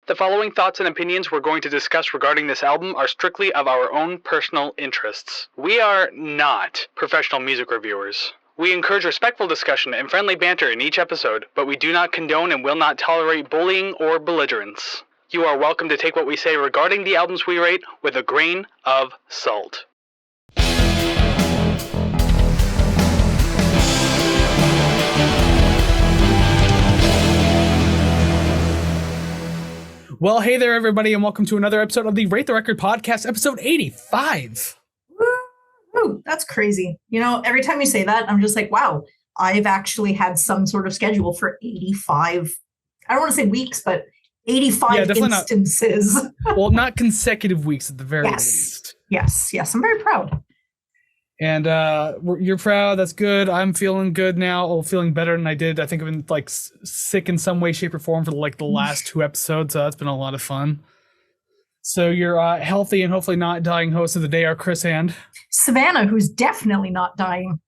The following thoughts and opinions we're going to discuss regarding this album are strictly of our own personal interests. We are not professional music reviewers. We encourage respectful discussion and friendly banter in each episode, but we do not condone and will not tolerate bullying or belligerence. You are welcome to take what we say regarding the albums we rate with a grain of salt. Well, hey there, everybody, and welcome to another episode of the Rate the Record podcast, episode 85. Woo, that's crazy. You know, every time you say that, I'm just like, wow, I've actually had some sort of schedule for 85, I don't want to say weeks, but 85 instances. Well, not consecutive weeks at the very least. Yes, I'm very proud. And you're proud, that's good. I'm feeling good now, feeling better than I did. I think I've been like sick in some way, shape, or form for like the last two episodes, so that's been a lot of fun. So you're healthy and hopefully not dying host of the day are Kris and Savannah, who's definitely not dying.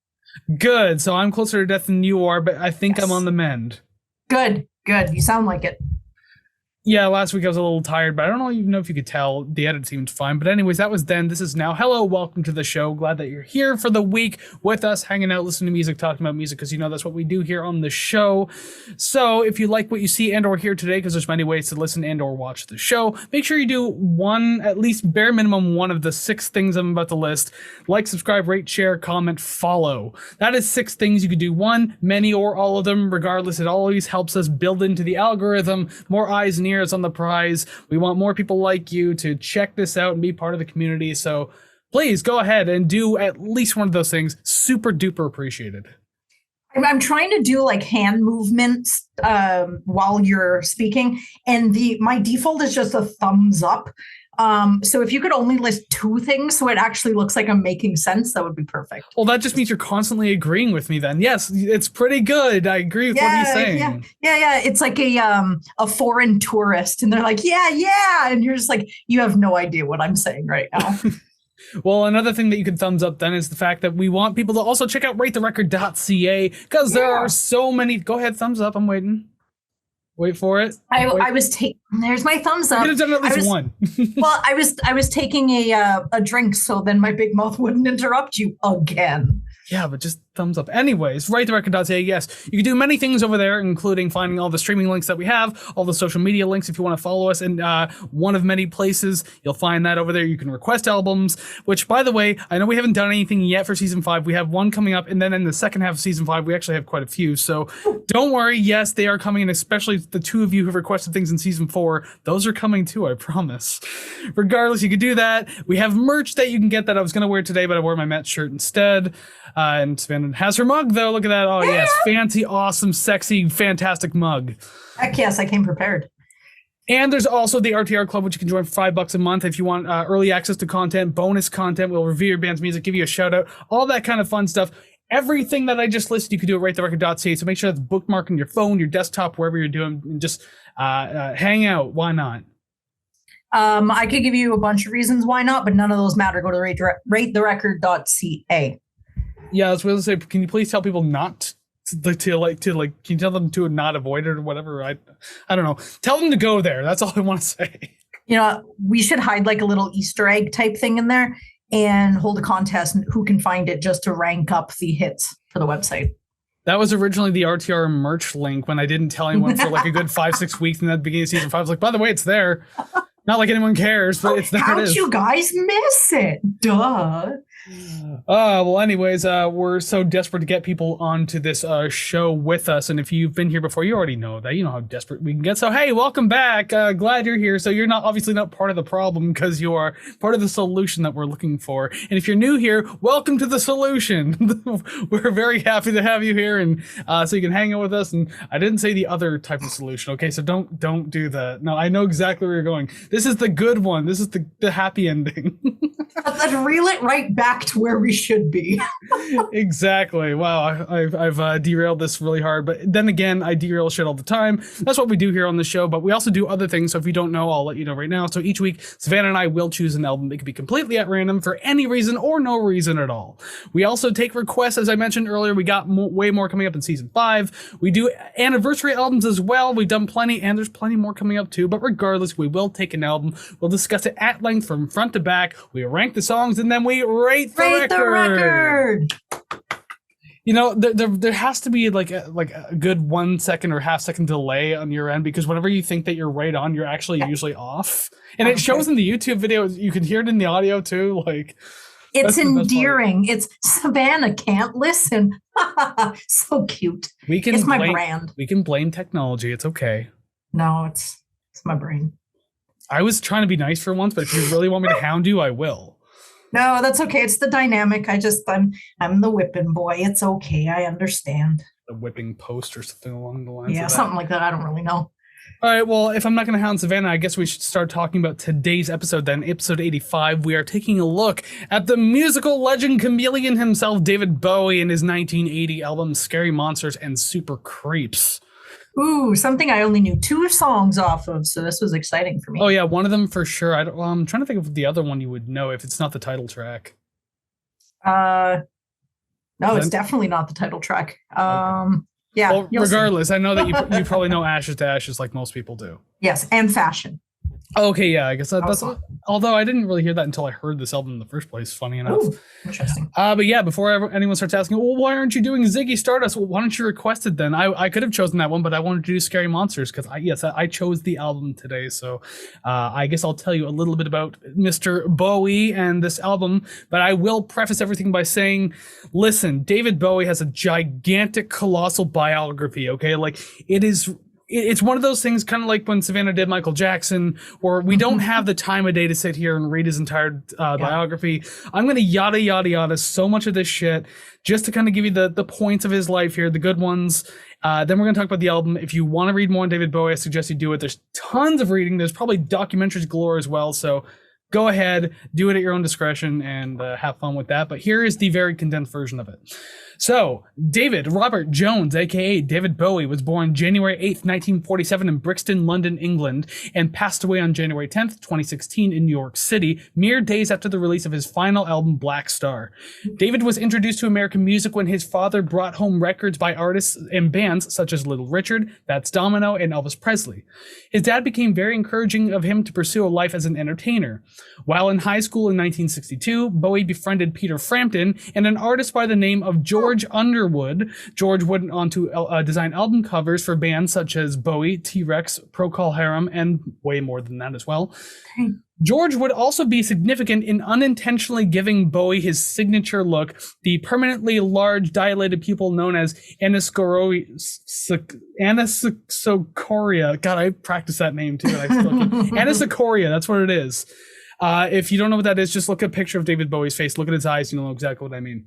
Good, so I'm closer to death than you are, but I think I'm on the mend. Good, you sound like it. Yeah, last week I was a little tired, but I don't even know if you could tell. The edit seemed fine. But anyways, that was then. This is now. Hello, welcome to the show. Glad that you're here for the week with us, hanging out, listening to music, talking about music, because you know that's what we do here on the show. So if you like what you see and or hear today, because there's many ways to listen and or watch the show, make sure you do one, at least bare minimum one of the 6 things I'm about to list. Like, subscribe, rate, share, comment, follow. That is 6 things you could do. One, many, or all of them. Regardless, it always helps us build into the algorithm. More eyes and ears on the prize. We want more people like you to check this out and be part of the community. So please go ahead and do at least one of those things. Super duper appreciated. I'm trying to do like hand movements while you're speaking, and my default is just a thumbs up. So if you could only list 2 things so it actually looks like I'm making sense, that would be perfect. Well, that just means you're constantly agreeing with me then. Yes, it's pretty good. I agree with what he's saying. Yeah. It's like a foreign tourist and they're like, yeah. And you're just like, you have no idea what I'm saying right now. Well, another thing that you can thumbs up then is the fact that we want people to also check out ratetherecord.ca because there are so many. Go ahead, thumbs up. I'm waiting. Wait for it. I was taking. There's my thumbs up. You could have done at least one. Well, I was taking a drink, so then my big mouth wouldn't interrupt you again. Yeah, but just thumbs up. Anyways, ratetherecord.ca. Yes, you can do many things over there, including finding all the streaming links that we have, all the social media links if you want to follow us, and one of many places you'll find that over there. You can request albums, which, by the way, I know we haven't done anything yet for season 5. We have one coming up, and then in the second half of season 5, we actually have quite a few. So don't worry. Yes, they are coming, and especially the 2 of you who've requested things in season 4, those are coming too, I promise. Regardless, you can do that. We have merch that you can get that I was going to wear today, but I wore my Met shirt instead. And Savannah has her mug, though. Look at that. Oh, yes. Fancy, awesome, sexy, fantastic mug. Heck yes, I came prepared. And there's also the RTR Club, which you can join for $5 a month if you want early access to content, bonus content. We'll review your band's music, give you a shout out, all that kind of fun stuff. Everything that I just listed, you can do at ratetherecord.ca. So make sure that's bookmarked on your phone, your desktop, wherever you're doing, and just hang out. Why not? I could give you a bunch of reasons why not, but none of those matter. Go to ratetherecord.ca. Yeah, I was going to say, can you please tell people not to can you tell them to not avoid it or whatever? I don't know. Tell them to go there. That's all I want to say. You know, we should hide like a little Easter egg type thing in there and hold a contest and who can find it just to rank up the hits for the website. That was originally the RTR merch link when I didn't tell anyone for like a good 5-6 weeks in the beginning of season 5. I was like, by the way, it's there. Not like anyone cares, but it's there. How'd you guys miss it? Duh. Well, anyways, we're so desperate to get people onto this show with us. And if you've been here before, you already know that. You know how desperate we can get. So, hey, welcome back. Glad you're here. So you're obviously not part of the problem because you are part of the solution that we're looking for. And if you're new here, welcome to the solution. We're very happy to have you here. And so you can hang out with us. And I didn't say the other type of solution. Okay, so don't do that. No, I know exactly where you're going. This is the good one. This is the happy ending. Let's reel it right back to where we should be. Exactly. Wow, I've derailed this really hard, but then again, I derail shit all the time. That's what we do here on the show, but we also do other things. So if you don't know, I'll let you know right now. So each week, Savannah and I will choose an album. It could be completely at random for any reason or no reason at all. We also take requests, as I mentioned earlier. We got way more coming up in season 5. We do anniversary albums as well. We've done plenty, and there's plenty more coming up too. But regardless, we will take an album. We'll discuss it at length from front to back. We rank the songs, and then we rate the record. You know, there has to be like a good 1 second or half second delay on your end, because whenever you think that you're right on, you're actually usually off. And it shows in the YouTube video. You can hear it in the audio too. Like, it's endearing. It's Savannah can't listen. So cute. It's my brand. We can blame technology. It's okay. No, it's my brain. I was trying to be nice for once, but if you really want me to hound you, I will. No, that's okay. It's the dynamic. I'm the whipping boy. It's okay. I understand. The whipping post or something along the lines. Yeah, something like that. I don't really know. All right, well, if I'm not going to hound Savannah, I guess we should start talking about today's episode then. Episode 85, we are taking a look at the musical legend chameleon himself, David Bowie, and his 1980 album, Scary Monsters and Super Creeps. Ooh, something I only knew 2 songs off of, so this was exciting for me. Oh, yeah, one of them for sure. I'm trying to think of the other one you would know if it's not the title track. No, it's definitely not the title track. Okay. Yeah. Well, regardless, I know that you probably know Ashes to Ashes like most people do. Yes, and Fashion. Okay, yeah, I guess that's. Although I didn't really hear that until I heard this album in the first place. Funny enough. Ooh, interesting. But yeah, before anyone starts asking, well, why aren't you doing Ziggy Stardust? Well, why don't you request it then? I could have chosen that one, but I wanted to do Scary Monsters because I chose the album today. So I guess I'll tell you a little bit about Mr. Bowie and this album. But I will preface everything by saying, listen, David Bowie has a gigantic, colossal biography. Okay, like it's one of those things, kind of like when Savannah did Michael Jackson, where we don't have the time of day to sit here and read his entire biography. I'm going to yada so much of this shit just to kind of give you the points of his life here, the good ones. Then we're going to talk about the album. If you want to read more on David Bowie, I suggest you do it. There's tons of reading. There's probably documentaries galore as well. So go ahead, do it at your own discretion, and have fun with that. But here is the very condensed version of it. So, David Robert Jones, aka David Bowie, was born January 8th, 1947 in Brixton, London, England, and passed away on January 10th, 2016 in New York City, mere days after the release of his final album, Black Star. David was introduced to American music when his father brought home records by artists and bands such as Little Richard, That's Domino, and Elvis Presley. His dad became very encouraging of him to pursue a life as an entertainer. While in high school in 1962, Bowie befriended Peter Frampton and an artist by the name of George Underwood. George went on to design album covers for bands such as Bowie, T-Rex, Procol Harum, and way more than that as well. Okay. George would also be significant in unintentionally giving Bowie his signature look, the permanently large dilated pupil known as anisocoria. God, I practiced that name too. Anisocoria, that's what it is. If you don't know what that is, just look at a picture of David Bowie's face, look at his eyes, you'll know exactly what I mean.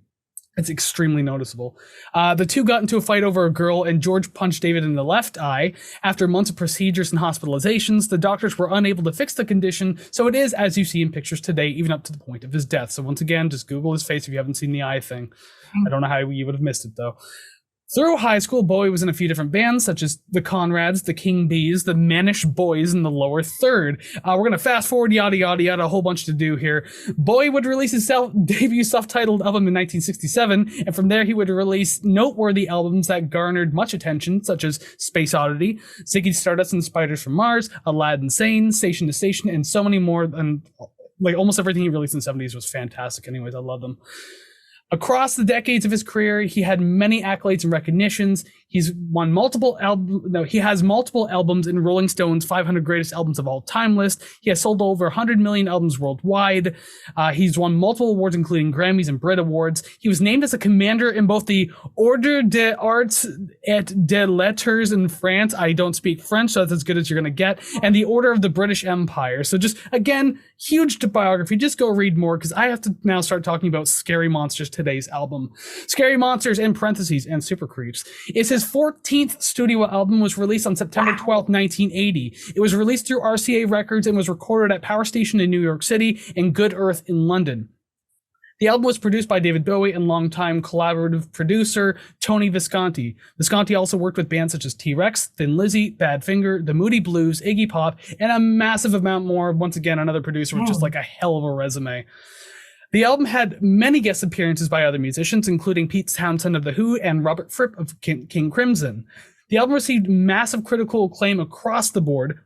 It's extremely noticeable. The two got into a fight over a girl, and George punched David in the left eye. After months of procedures and hospitalizations, the doctors were unable to fix the condition, so it is as you see in pictures today, even up to the point of his death. So once again, just Google his face if you haven't seen the eye thing. I don't know how you would have missed it, though. Through high school, Bowie was in a few different bands, such as the Conrads, the King Bees, the Manish Boys, and the Lower Third. We're going to fast forward, yada, yada, yada, a whole bunch to do here. Bowie would release his debut self-titled album in 1967, and from there he would release noteworthy albums that garnered much attention, such as Space Oddity, Ziggy Stardust and Spiders from Mars, Aladdin Sane, Station to Station, and so many more. And like almost everything he released in the 70s was fantastic anyways. I love them. Across the decades of his career, he had many accolades and recognitions. He has multiple albums in Rolling Stone's 500 Greatest Albums of All Time list. He has sold over 100 million albums worldwide. He's won multiple awards, including Grammys and Brit Awards. He was named as a commander in both the Ordre des Arts et des Lettres in France. I don't speak French, so that's as good as you're going to get. And the Order of the British Empire. So just, again, huge biography. Just go read more, because I have to now start talking about Scary Monsters, today's album. Scary Monsters, in parentheses, and Super Creeps, is his His 14th studio album was released on September 12th, 1980. It was released through RCA Records and was recorded at Power Station in New York City and Good Earth in London. The album was produced by David Bowie and longtime collaborative producer Tony Visconti. Visconti also worked with bands such as T-Rex, Thin Lizzy, Badfinger, The Moody Blues, Iggy Pop, and a massive amount more. Once again, another producer with just like a hell of a resume. The album had many guest appearances by other musicians, including Pete Townsend of The Who and Robert Fripp of King Crimson. The album received massive critical acclaim across the board.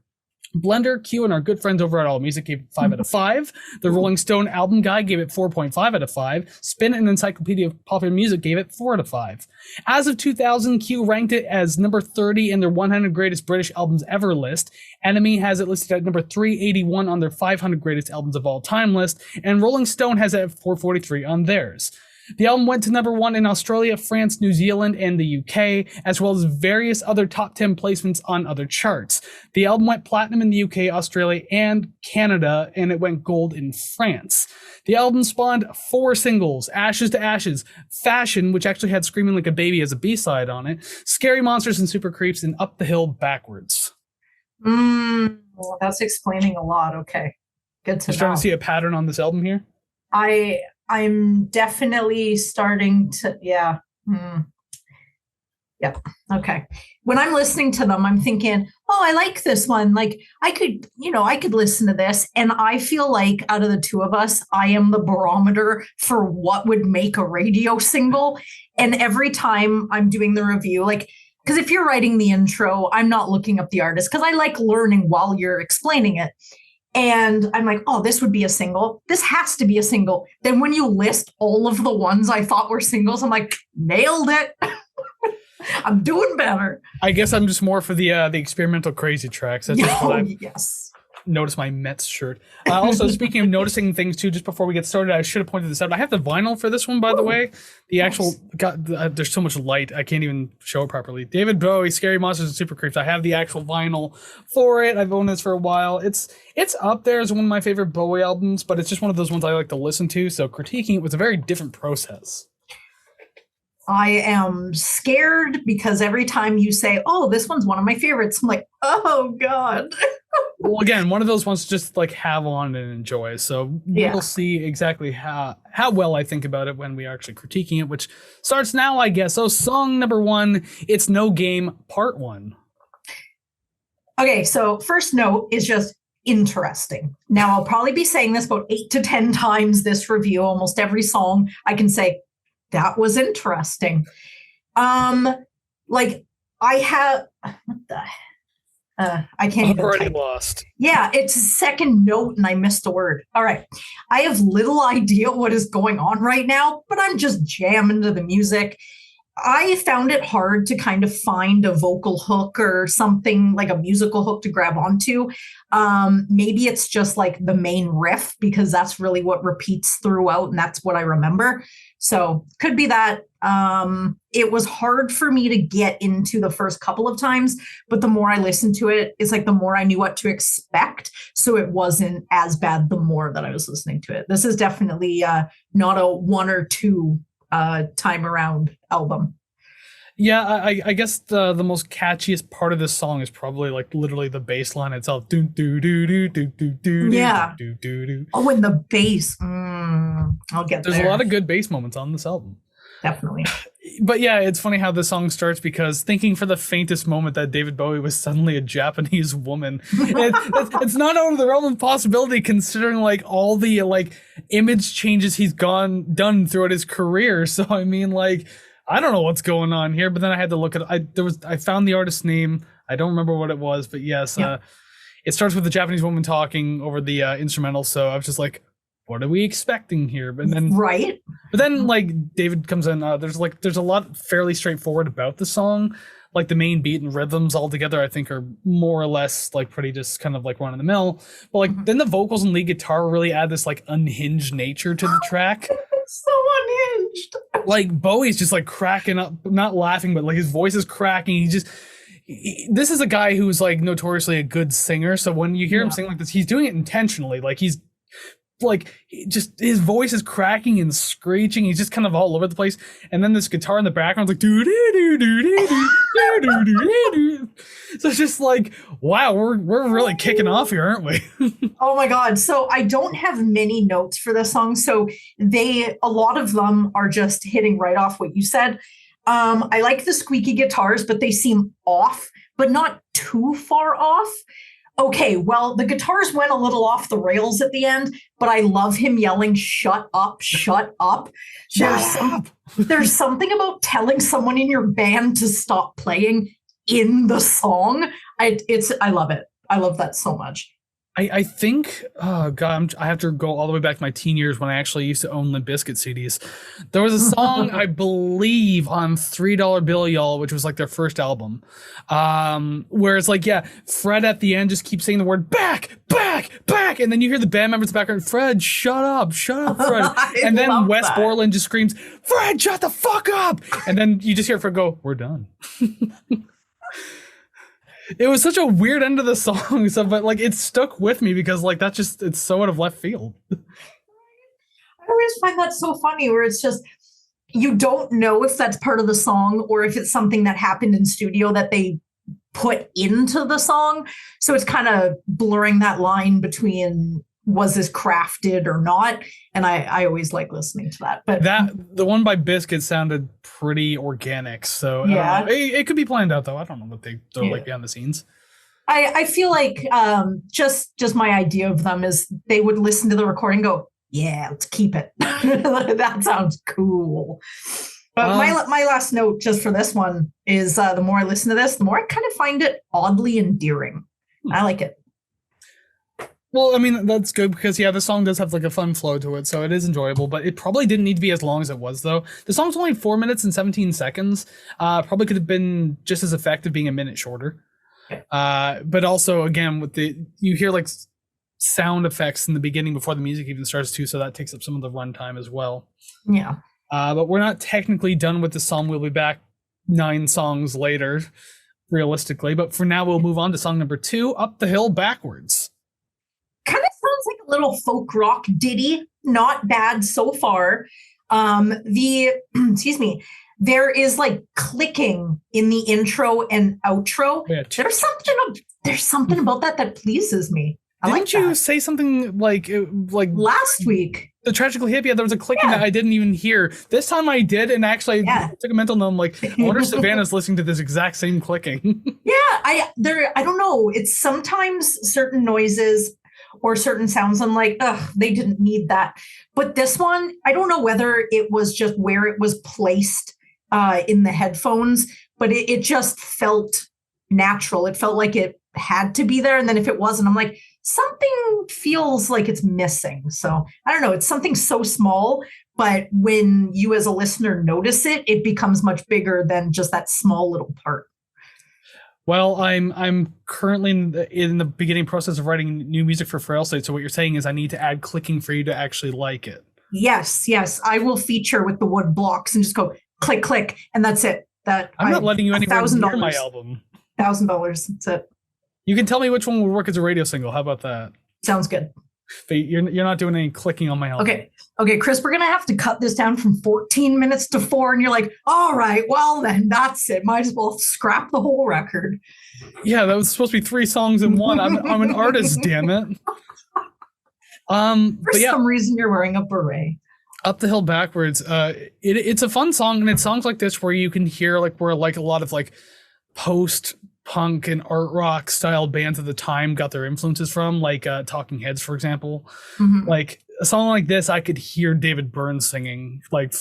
Blender, Q, and our good friends over at All Music gave it 5 out of 5. The Rolling Stone Album Guide gave it 4.5 out of 5. Spin and Encyclopedia of Popular Music gave it 4 out of 5. As of 2000, Q ranked it as number 30 in their 100 Greatest British Albums Ever list. Enemy has it listed at number 381 on their 500 Greatest Albums of All Time list, and Rolling Stone has it at 443 on theirs. The album went to number 1 in Australia, France, New Zealand, and the UK, as well as various other top 10 placements on other charts. The album went platinum in the UK, Australia, and Canada, and it went gold in France. The album spawned 4 singles: Ashes to Ashes, Fashion, which actually had Screaming Like a Baby as a B-side on it, Scary Monsters and Super Creeps, and Up the Hill Backwards. Well, that's explaining a lot. Okay, good to know. Starting to see a pattern on this album here? I'm definitely starting to, yeah. Yep. Okay. When I'm listening to them, I'm thinking, oh, I like this one. Like I could listen to this. And I feel like out of the two of us, I am the barometer for what would make a radio single. And every time I'm doing the review, like, because if you're writing the intro, I'm not looking up the artist because I like learning while you're explaining it. And I'm like, oh, this would be a single. This has to be a single. Then when you list all of the ones I thought were singles, I'm like, nailed it. I'm doing better. I guess I'm just more for the experimental crazy tracks. That's just what yes. Notice my Mets shirt. Also, speaking of noticing things too, just before we get started, I should have pointed this out. I have the vinyl for this one, by the way. The actual, there's so much light, I can't even show it properly. David Bowie, Scary Monsters and Super Creeps. I have the actual vinyl for it. I've owned this for a while. It's up there as one of my favorite Bowie albums, but it's just one of those ones I like to listen to. So critiquing it was a very different process. I am scared because every time you say, oh, this one's one of my favorites, I'm like, oh, God. Well, again, one of those ones just like have on and enjoy. So we'll see exactly how well I think about it when we are actually critiquing it, which starts now, I guess. So song number 1, It's No Game, Part 1. Okay, so first note is just interesting. Now, I'll probably be saying this about 8 to 10 times this review. Almost every song I can say, that was interesting. Like I have, what the I can't even already type. Lost. Yeah, it's a second note and I missed a word. All right. I have little idea what is going on right now, but I'm just jamming to the music. I found it hard to kind of find a vocal hook or something like a musical hook to grab onto. Maybe it's just like the main riff because that's really what repeats throughout and that's what I remember. So could be that. It was hard for me to get into the first couple of times, but the more I listened to it, it's like the more I knew what to expect. So it wasn't as bad the more that I was listening to it. This is definitely not a 1 or 2 time around album. Yeah, I guess the most catchiest part of this song is probably like literally the bass line itself. Do do do do do do do. Yeah. Do do do. Oh, and the bass. I'll get there. There's a lot of good bass moments on this album. Definitely. But yeah, it's funny how the song starts because thinking for the faintest moment that David Bowie was suddenly a Japanese woman. It's not out of the realm of possibility considering like all the like image changes he's done throughout his career. So I mean like I don't know what's going on here, but then I had to look at I found the artist's name. I don't remember what it was, but yes, it starts with the Japanese woman talking over the instrumental. So I was just like, what are we expecting here? But then like David comes in. There's a lot fairly straightforward about the song. Like the main beat and rhythms all together, I think are more or less like pretty just kind of like run of the mill. But like then the vocals and lead guitar really add this like unhinged nature to the track. So unhinged. Like Bowie's just like cracking up, not laughing, but like his voice is cracking. This is a guy who's like notoriously a good singer. So when you hear him sing like this, he's doing it intentionally. Like he's like just his voice is cracking and screeching. He's just kind of all over the place. And then this guitar in the background's like doo doo doo doo doo doo doo doo doo. So it's just like, wow, we're really kicking off here, aren't we? Oh my God. So I don't have many notes for this song. So a lot of them are just hitting right off what you said. I like the squeaky guitars, but they seem off, but not too far off. Okay, well, the guitars went a little off the rails at the end, but I love him yelling, "Shut up, shut up." There's something about telling someone in your band to stop playing in the song. I love it. I love that so much. I think, oh God, I have to go all the way back to my teen years when I actually used to own Limp Bizkit CDs. There was a song, I believe, on $3 Bill Y'all, which was like their first album, where it's like, yeah, Fred at the end just keeps saying the word back, back, back. And then you hear the band members in the background, Fred, shut up, Fred. And then Wes Borland just screams, Fred, shut the fuck up. And then you just hear Fred go, we're done. It was such a weird end of the song, so but like it stuck with me because like that's just it's so out of left field. I always find that so funny where it's just you don't know if that's part of the song or if it's something that happened in studio that they put into the song. So it's kind of blurring that line between was this crafted or not. And I always like listening to that. But the one by Bizkit sounded pretty organic. So yeah, it could be planned out though. I don't know what they're like behind the scenes. I feel like just my idea of them is they would listen to the recording and go, yeah, let's keep it. That sounds cool. But my last note just for this one is the more I listen to this, the more I kind of find it oddly endearing. I like it. Well, I mean, that's good because, yeah, the song does have like a fun flow to it, so it is enjoyable, but it probably didn't need to be as long as it was, though. The song's only 4 minutes and 17 seconds. Probably could have been just as effective being a minute shorter. But also, again, you hear like sound effects in the beginning before the music even starts too, so that takes up some of the runtime as well. Yeah. But we're not technically done with the song. We'll be back 9 songs later, realistically. But for now, we'll move on to song number 2, Up the Hill Backwards. Kind of sounds like a little folk rock ditty. Not bad so far. Excuse me, there is like clicking in the intro and outro. Yeah. There's something about that pleases me. Didn't you say something like last week? The Tragically Hip, yeah, there was a clicking that I didn't even hear. This time I did, and actually I took a mental note. I'm like, I wonder if Savannah's listening to this exact same clicking. Yeah, I don't know. It's sometimes certain noises or certain sounds, I'm like, ugh, they didn't need that. But this one, I don't know whether it was just where it was placed in the headphones, but it just felt natural. It felt like it had to be there. And then if it wasn't, I'm like, something feels like it's missing. So I don't know. It's something so small, but when you as a listener notice it, it becomes much bigger than just that small little part. Well, I'm currently in the beginning process of writing new music for Frail State. So what you're saying is I need to add clicking for you to actually like it. Yes. I will feature with the wood blocks and just go click, click, and that's it. I'm not letting you anywhere near my album. $1,000. That's it. You can tell me which one will work as a radio single. How about that? Sounds good. But you're not doing any clicking on my album. Okay, Kris, we're going to have to cut this down from 14 minutes to 4. And you're like, all right, well, then that's it. Might as well scrap the whole record. Yeah, that was supposed to be 3 songs in one. I'm an artist, damn it. For some reason, you're wearing a beret. Up the Hill Backwards. It's a fun song. And it's songs like this where you can hear like where like a lot of like post-punk and art rock style bands of the time got their influences from, like Talking Heads, for example. Mm-hmm. Like a song like this, I could hear David Byrne singing, like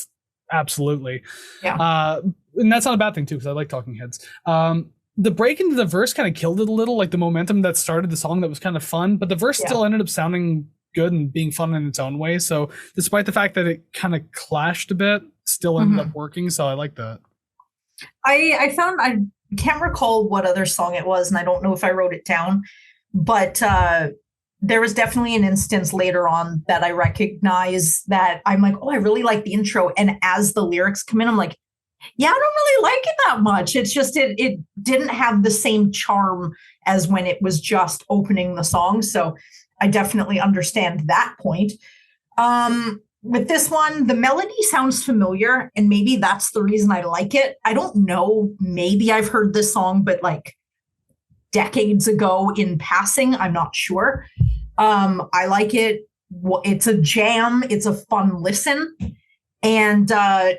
absolutely. Yeah. And that's not a bad thing too, because I like Talking Heads. The break into the verse kind of killed it a little, like the momentum that started the song that was kind of fun, but the verse still ended up sounding good and being fun in its own way. So despite the fact that it kind of clashed a bit, still ended up working. So I like that. I can't recall what other song it was, and I don't know if I wrote it down, but there was definitely an instance later on that I recognize that I'm like, oh, I really like the intro. And as the lyrics come in, I'm like, yeah, I don't really like it that much. It's just, it didn't have the same charm as when it was just opening the song. So I definitely understand that point. With this one, the melody sounds familiar, and maybe that's the reason I like it. I don't know. Maybe I've heard this song, but like decades ago in passing, I'm not sure. I like it. It's a jam. It's a fun listen. And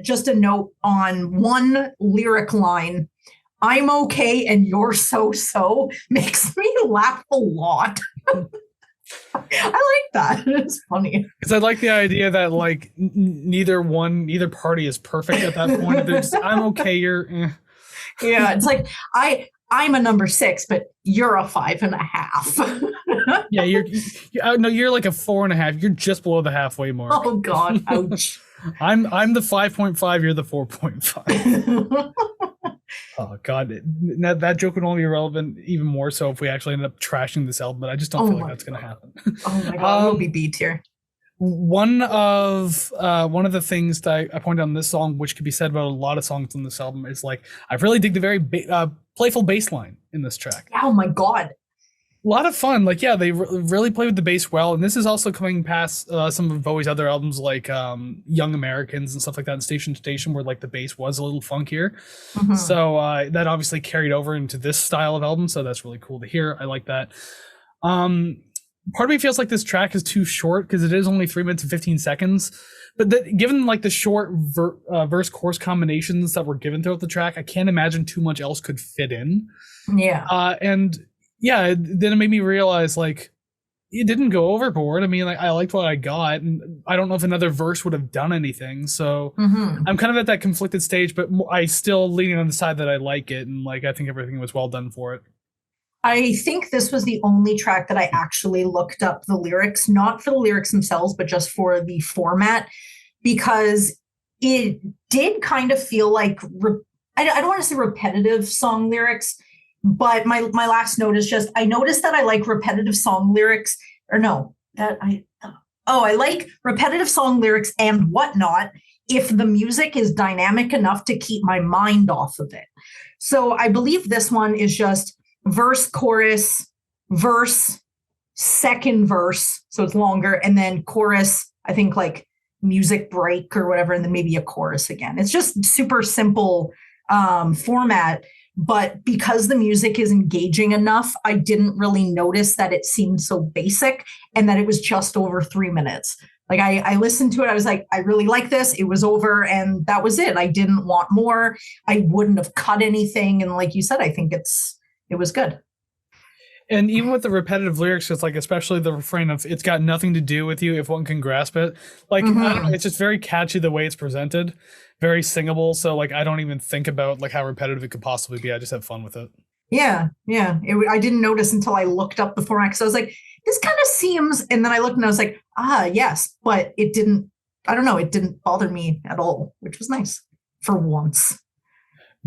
just a note on one lyric line, I'm okay and you're so makes me laugh a lot. I like that. It's funny. Because I like the idea that like neither party is perfect at that point. Just, I'm okay, you're Yeah, it's like I'm a number 6, but you're a 5.5. Yeah, you're like a 4.5. You're just below the halfway mark. Oh God, ouch. I'm the 5.5, you're the 4.5. Oh God, that joke would only be relevant even more so if we actually end up trashing this album, but I just don't feel like that's going to happen. Oh my God, we'll be B tier. One of the things that I pointed out in this song, which could be said about a lot of songs on this album, is like I really dig the very playful bass line in this track. Oh my God. A lot of fun. Like, yeah, they really play with the bass well. And this is also coming past some of Bowie's other albums like Young Americans and stuff like that, and Station to Station, where like the bass was a little funkier. Mm-hmm. So that obviously carried over into this style of album. So that's really cool to hear. I like that. Part of me feels like this track is too short because it is only 3 minutes and 15 seconds. But given like the short verse chorus combinations that were given throughout the track, I can't imagine too much else could fit in. Yeah. Yeah, then it made me realize, like, it didn't go overboard. I mean, like, I liked what I got, and I don't know if another verse would have done anything. So I'm kind of at that conflicted stage, but I still leaning on the side that I like it, and like I think everything was well done for it. I think this was the only track that I actually looked up the lyrics, not for the lyrics themselves, but just for the format, because it did kind of feel like I don't want to say repetitive song lyrics. But my last note is just, I noticed that I like repetitive song lyrics, I like repetitive song lyrics and whatnot if the music is dynamic enough to keep my mind off of it. So I believe this one is just verse, chorus, verse, second verse, so it's longer, and then chorus, I think like music break or whatever, and then maybe a chorus again. It's just super simple format. But because the music is engaging enough, I didn't really notice that it seemed so basic and that it was just over 3 minutes. Like I listened to it, I was like, I really like this. It was over and that was it. I didn't want more. I wouldn't have cut anything. And like you said, I think it was good. And even with the repetitive lyrics, it's like, especially the refrain of "it's got nothing to do with you if one can grasp it." Like, I don't know, it's just very catchy the way it's presented, very singable. So like, I don't even think about like how repetitive it could possibly be. I just have fun with it. Yeah. I didn't notice until I looked up the format because I was like, this kind of seems, and then I looked and I was like, yes, but it didn't, I don't know, it didn't bother me at all, which was nice for once.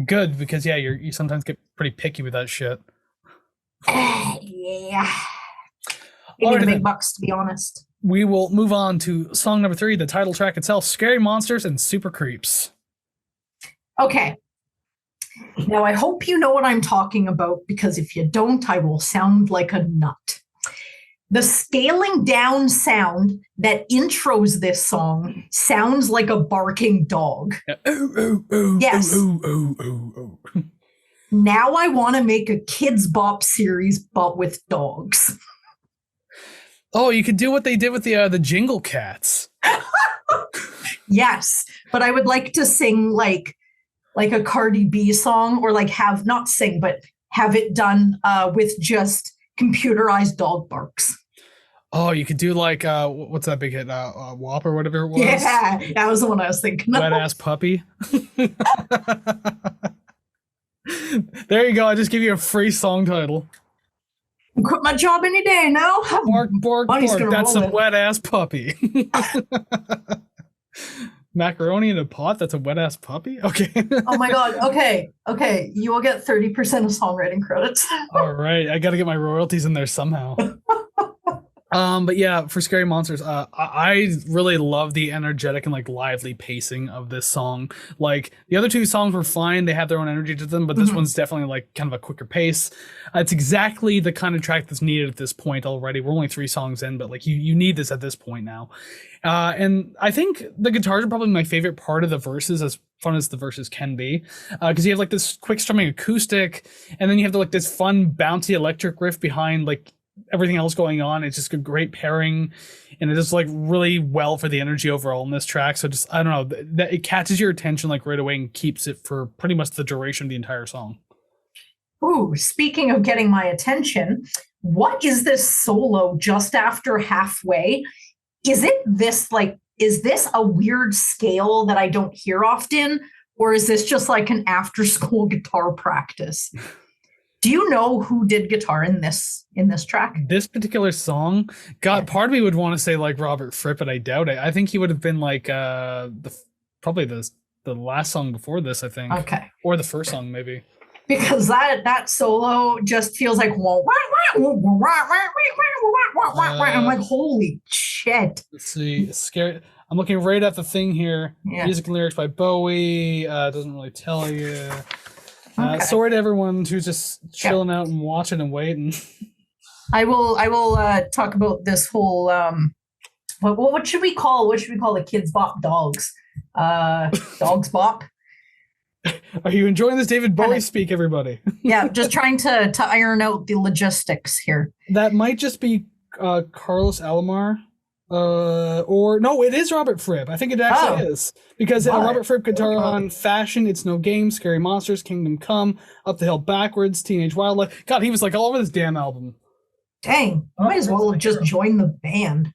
Good, because yeah, you sometimes get pretty picky with that shit. Yeah. Give me the big bucks, to be honest. We will move on to song number 3, the title track itself, Scary Monsters and Super Creeps. Okay. Now, I hope you know what I'm talking about, because if you don't, I will sound like a nut. The scaling down sound that intros this song sounds like a barking dog. Yes. Now I want to make a Kids Bop series, but with dogs. Oh, you could do what they did with the Jingle Cats. Yes, but I would like to sing like a Cardi B song, or like have not sing, but have it done with just computerized dog barks. Oh, you could do like what's that big hit? WAP or whatever it was. Yeah, that was the one I was thinking of. Wet Ass Puppy. There you go. I just give you a free song title. Quit my job any day now. Bark, bark, bark. That's a wet ass puppy. Macaroni in a pot. That's a wet ass puppy. Okay. Oh my God. Okay. You will get 30% of songwriting credits. All right. I got to get my royalties in there somehow. But yeah, for Scary Monsters, I really love the energetic and like lively pacing of this song. Like the other two songs were fine; they have their own energy to them, but this one's definitely like kind of a quicker pace. It's exactly the kind of track that's needed at this point already. We're only 3 songs in, but like you need this at this point now. And I think the guitars are probably my favorite part of the verses, as fun as the verses can be, because you have like this quick strumming acoustic, and then you have like this fun bouncy electric riff behind like everything else going on. It's just a great pairing, and it is like really well for the energy overall in this track. So just I don't know, that it catches your attention like right away and keeps it for pretty much the duration of the entire song. Ooh, speaking of getting my attention, what is this solo just after halfway? Is this a weird scale that I don't hear often, or is this just like an after school guitar practice? Do you know who did guitar in this track? This particular song, part of me would want to say like Robert Fripp, but I doubt it. I think he would have been like probably the last song before this, I think. Okay. Or the first song maybe. Because that solo just feels like I'm like, holy shit. Let's see, scary. I'm looking right at the thing here. Yeah. Music and lyrics by Bowie. Doesn't really tell you. Okay. Sorry to everyone who's just chilling out and watching and waiting. I will talk about this whole what should we call the kids bop dogs? Dogs bop. Are you enjoying this David Bowie speak, everybody? Yeah, just trying to iron out the logistics here. That might just be Carlos Alomar. Or no, it is Robert Fripp. I think it actually is, because Robert Fripp guitar on Fashion, It's No Game, Scary Monsters, Kingdom Come, Up the Hill Backwards, Teenage Wildlife. God, he was like all over this damn album. Dang, might as well have just joined the band.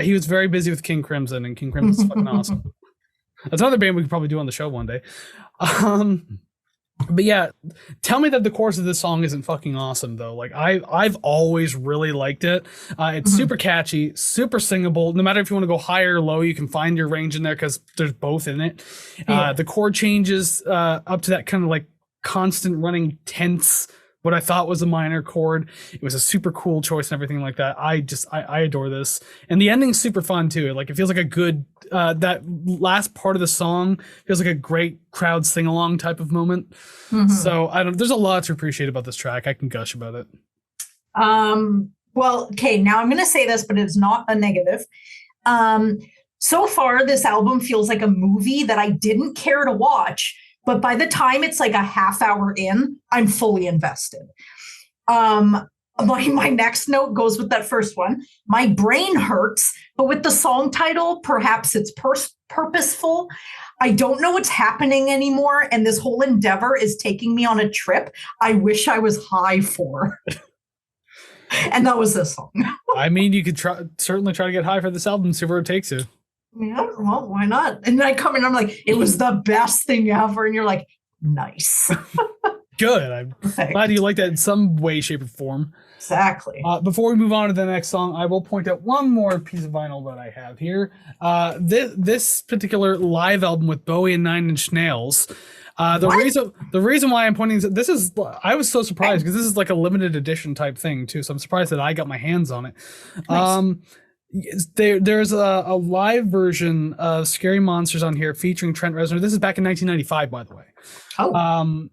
He was very busy with King Crimson, and King Crimson's fucking awesome. That's another band we could probably do on the show one day. But yeah, tell me that the chorus of this song isn't fucking awesome though. Like I've always really liked it. It's super catchy, super singable. No matter if you want to go high or low, you can find your range in there because there's both in it. The chord changes up to that kind of like constant running tense, what I thought was a minor chord. It was a super cool choice and everything like that. I adore this. And the ending's super fun too. Like it feels like a good, that last part of the song feels like a great crowd sing-along type of moment. So there's a lot to appreciate about this track. I can gush about it. Well, okay, now I'm going to say this, but it's not a negative. So far, this album feels like a movie that I didn't care to watch, but by the time it's like a half hour in, I'm fully invested. My next note goes with that first one. My brain hurts, but with the song title, perhaps it's purposeful. I don't know what's happening anymore, and this whole endeavor is taking me on a trip I wish I was high for. And that was this song. I mean, you could certainly try to get high for this album, see where it takes you. Yeah, well, why not? And then I come in, I'm like, it was the best thing ever. And you're like, nice. Good. I'm glad you like that in some way, shape, or form. Exactly. Before we move on to the next song, I will point out one more piece of vinyl that I have here. This particular live album with Bowie and 9 Inch Nails. The reason why I'm pointing this is, I was so surprised because this is like a limited edition type thing too. So I'm surprised that I got my hands on it. Nice. There's a live version of Scary Monsters on here featuring Trent Reznor. This is back in 1995, by the way. Oh.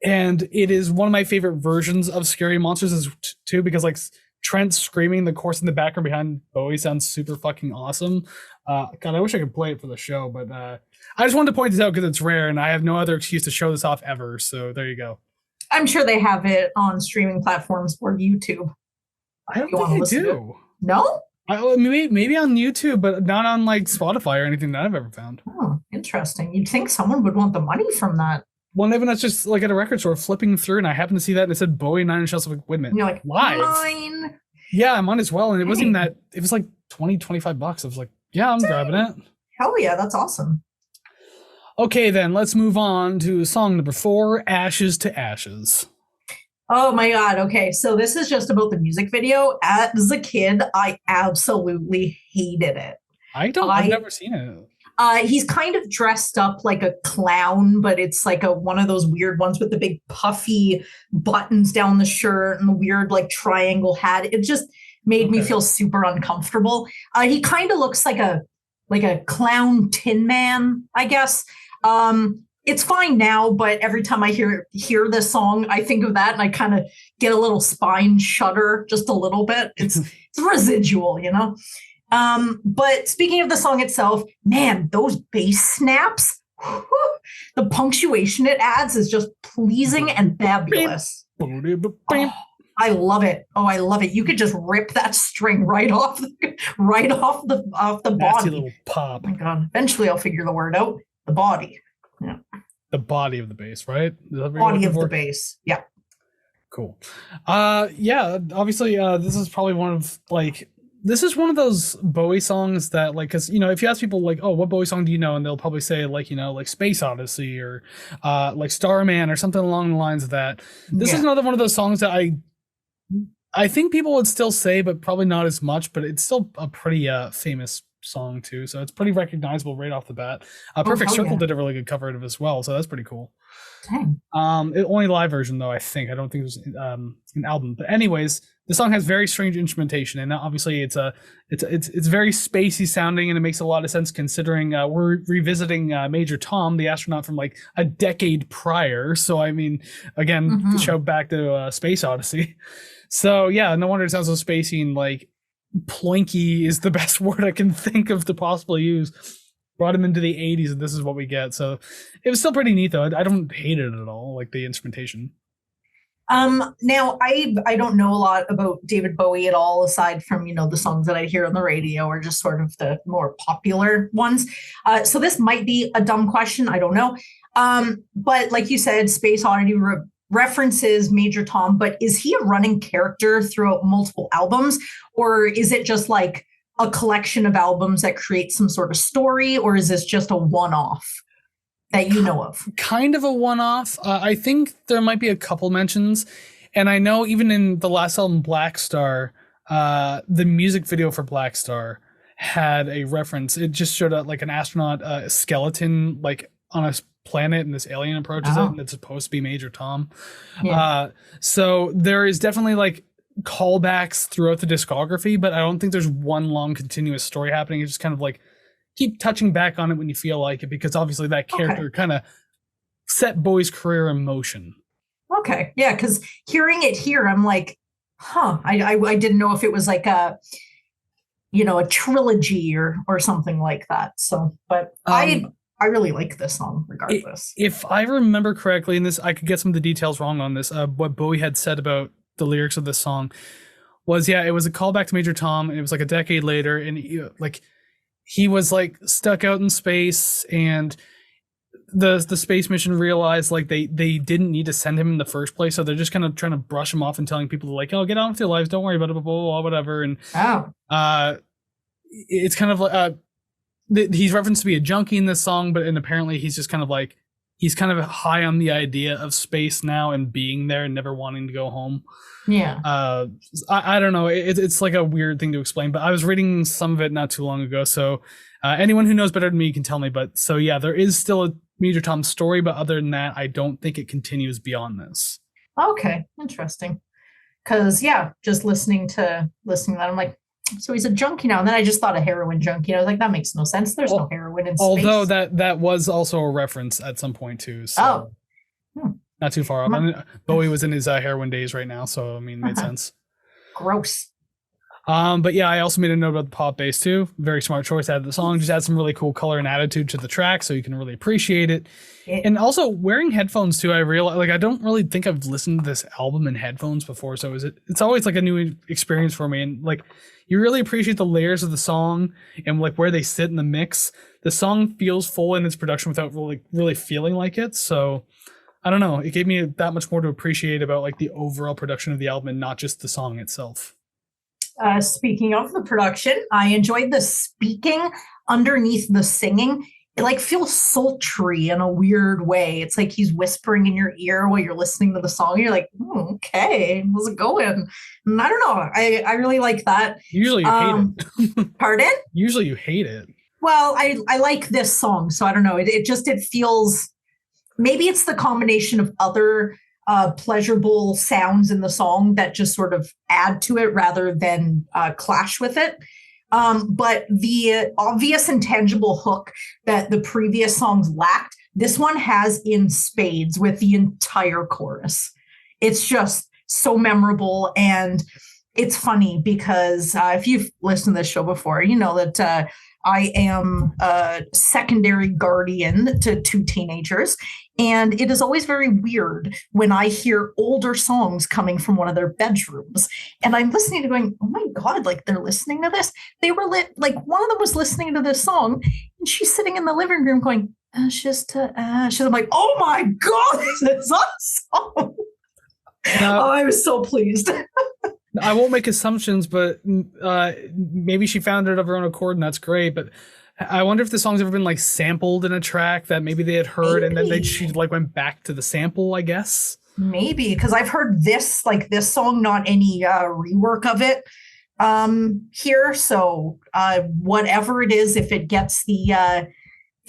And it is one of my favorite versions of Scary Monsters too, because like Trent screaming the chorus in the background behind Bowie sounds super fucking awesome. God, I wish I could play it for the show, but I just wanted to point this out because it's rare and I have no other excuse to show this off ever. So there you go. I'm sure they have it on streaming platforms or YouTube. I don't think they do. No? Maybe on YouTube, but not on like Spotify or anything that I've ever found. Oh, interesting. You'd think someone would want the money from that. Well, maybe that's just like at a record store flipping through, and I happened to see that and it said Bowie 9 Inch Nails. Like, wait a minute. And you're like, live? Mine. Yeah, mine as well. And it wasn't that, it was like $20-25. I was like, yeah, I'm grabbing it. Hell yeah, that's awesome. Okay, then let's move on to song number 4, Ashes to Ashes. Oh my God. Okay. So this is just about the music video. As a kid, I absolutely hated it. I've never seen it. He's kind of dressed up like a clown, but it's like one of those weird ones with the big puffy buttons down the shirt and the weird like triangle hat. It just, made me feel super uncomfortable. He kind of looks like a clown Tin Man, I guess. It's fine now, but every time I hear this song, I think of that and I kind of get a little spine shudder just a little bit. It's residual, you know? But speaking of the song itself, man, those bass snaps, whew, the punctuation it adds is just pleasing and fabulous. Oh, I love it. Oh, I love it. You could just rip that string right off the body. Nasty little pop. Oh my God. Eventually I'll figure the word out. The body. Yeah. The body of the bass, right? Body of the bass. Yeah. Cool. Yeah, obviously this is probably one of those Bowie songs that, like, because, you know, if you ask people like, oh, what Bowie song do you know, and they'll probably say, like, you know, like Space Odyssey or like Starman or something along the lines of that. This is another one of those songs that I think people would still say, but probably not as much, but it's still a pretty famous song too, so it's pretty recognizable right off the bat. Perfect Circle did a really good cover of it as well, so that's pretty cool. Dang. Only live version though, I don't think it was an album. But anyways, the song has very strange instrumentation, and obviously it's very spacey sounding, and it makes a lot of sense considering we're revisiting Major Tom, the astronaut from like a decade prior. So I mean, again, shout back to Space Odyssey. So yeah, no wonder it sounds so spacey and like ploinky is the best word I can think of to possibly use. Brought him into the 80s and this is what we get. So it was still pretty neat though. I don't hate it at all, like the instrumentation. Now I don't know a lot about David Bowie at all, aside from, you know, the songs that I hear on the radio or just sort of the more popular ones. So this might be a dumb question. I don't know. But like you said, Space Oddity references Major Tom, but is he a running character throughout multiple albums, or is it just like a collection of albums that create some sort of story, or is this just a one-off that you know of? Kind of a one-off. I think there might be a couple mentions, and I know even in the last album, Black Star, the music video for Black Star had a reference. It just showed up like an astronaut skeleton like on a planet, and this alien approaches it, and it's supposed to be Major Tom. So there is definitely like callbacks throughout the discography, but I don't think there's one long continuous story happening. It's just kind of like keep touching back on it when you feel like it, because obviously that character kind of set Bowie's career in motion. Okay. Yeah, because hearing it here, I'm like, I didn't know if it was like a, you know, a trilogy or something like that. So, but I really like this song regardless. If I remember correctly, and this, I could get some of the details wrong on this, what Bowie had said about the lyrics of this song was, it was a callback to Major Tom, and it was like a decade later, and he was like stuck out in space, and the space mission realized like they didn't need to send him in the first place, so they're just kind of trying to brush him off and telling people like, oh, get on with your lives, don't worry about it, blah, blah, blah, whatever. And it's kind of like he's referenced to be a junkie in this song, and apparently he's just kind of like, he's kind of high on the idea of space now and being there and never wanting to go home. Yeah. I don't know. It's like a weird thing to explain, but I was reading some of it not too long ago. So anyone who knows better than me can tell me. But so, yeah, there is still a Major Tom story, but other than that, I don't think it continues beyond this. Okay. Interesting. Because, just listening to that, I'm like, so he's a junkie now. And then I just thought a heroin junkie. I was like, that makes no sense. There's no heroin in space. Although that was also a reference at some point too. So not too far off. I mean, Bowie was in his heroin days right now. So, I mean, made sense. Gross. But yeah, I also made a note about the pop bass too. Very smart choice. Added the song, just add some really cool color and attitude to the track so you can really appreciate it. And also wearing headphones too. I realized, like, I don't really think I've listened to this album in headphones before. So it's always like a new experience for me. And like, you really appreciate the layers of the song and like where they sit in the mix. The song feels full in its production without really feeling like it. So I don't know. It gave me that much more to appreciate about like the overall production of the album and not just the song itself. Speaking of the production, I enjoyed the speaking underneath the singing. It like feels sultry in a weird way. It's like he's whispering in your ear while you're listening to the song. You're like, okay, how's it going? And I don't know. I really like that. Usually you hate it. Pardon? Usually you hate it. Well, I like this song, so I don't know. It feels, maybe it's the combination of other pleasurable sounds in the song that just sort of add to it rather than clash with it. But the obvious and tangible hook that the previous songs lacked, this one has in spades with the entire chorus. It's just so memorable, and it's funny because if you've listened to this show before, you know that I am a secondary guardian to two teenagers, and it is always very weird when I hear older songs coming from one of their bedrooms, and I'm listening to going, oh my God, like they're listening to this. They were like one of them was listening to this song, and she's sitting in the living room going, ashes to ashes. I'm like, oh my God, this is awesome. I was so pleased. I won't make assumptions, but maybe she found it of her own accord, and that's great. But I wonder if the song's ever been like sampled in a track that maybe they had heard, and then she like went back to the sample, I guess. Maybe, because I've heard this song, not any rework of it here. So whatever it is, if it gets the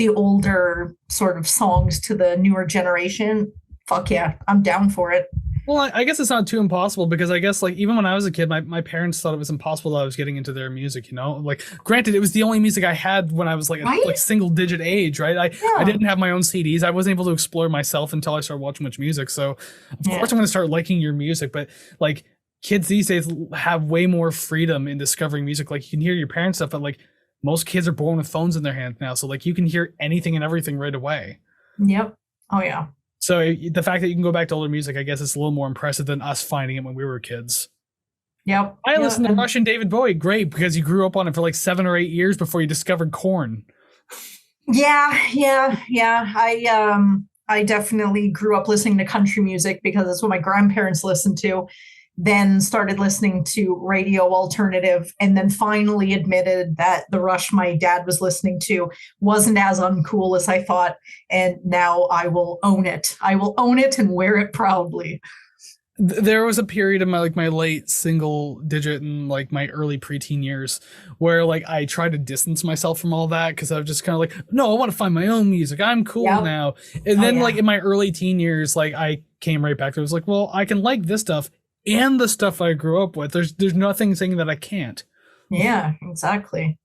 older sort of songs to the newer generation, fuck yeah, I'm down for it. Well, I guess it's not too impossible, because I guess like even when I was a kid, my parents thought it was impossible that I was getting into their music, you know? Like, granted, it was the only music I had when I was like like single digit age, right? I didn't have my own CDs. I wasn't able to explore myself until I started watching much music. So of course I'm going to start liking your music, but like kids these days have way more freedom in discovering music. Like you can hear your parents' stuff, but like most kids are born with phones in their hands now. So like you can hear anything and everything right away. Yep. Oh yeah. So the fact that you can go back to older music, I guess it's a little more impressive than us finding it when we were kids. Yep. I listened to Rush and David Bowie. Great, because you grew up on it for like 7 or 8 years before you discovered Korn. Yeah. I definitely grew up listening to country music because that's what my grandparents listened to. Then started listening to radio alternative, and then finally admitted that the Rush my dad was listening to wasn't as uncool as I thought. And now I will own it. I will own it and wear it proudly. There was a period in my late single digit and like my early preteen years where like I tried to distance myself from all that, because I was just kind of like, no, I want to find my own music. I'm cool now. And then like in my early teen years, like I came right back to it. I was like, well, I can like this stuff and the stuff I grew up with. There's nothing saying that I can't. Yeah, exactly.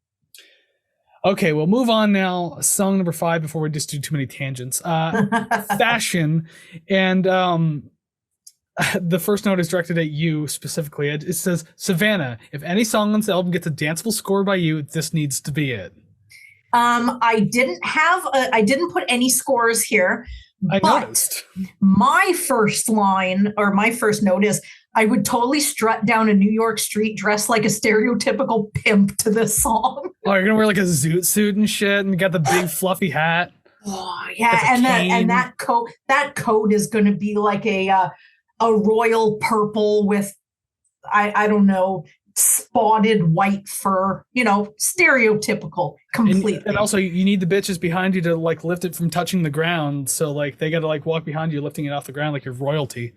Okay, we'll move on now. Song number 5 before we just do too many tangents. Fashion. And the first note is directed at you specifically. It says, Savannah, if any song on this album gets a danceable score by you, this needs to be it. I didn't put any scores here. I noticed. My first line or my first note is, I would totally strut down a New York street dressed like a stereotypical pimp to this song. Oh, you're gonna wear like a zoot suit and shit, and get the big fluffy hat. Oh yeah, and that coat is gonna be like a royal purple with I don't know, spotted white fur, you know, stereotypical completely. And also you need the bitches behind you to like lift it from touching the ground. So like they got to like walk behind you, lifting it off the ground like you're royalty.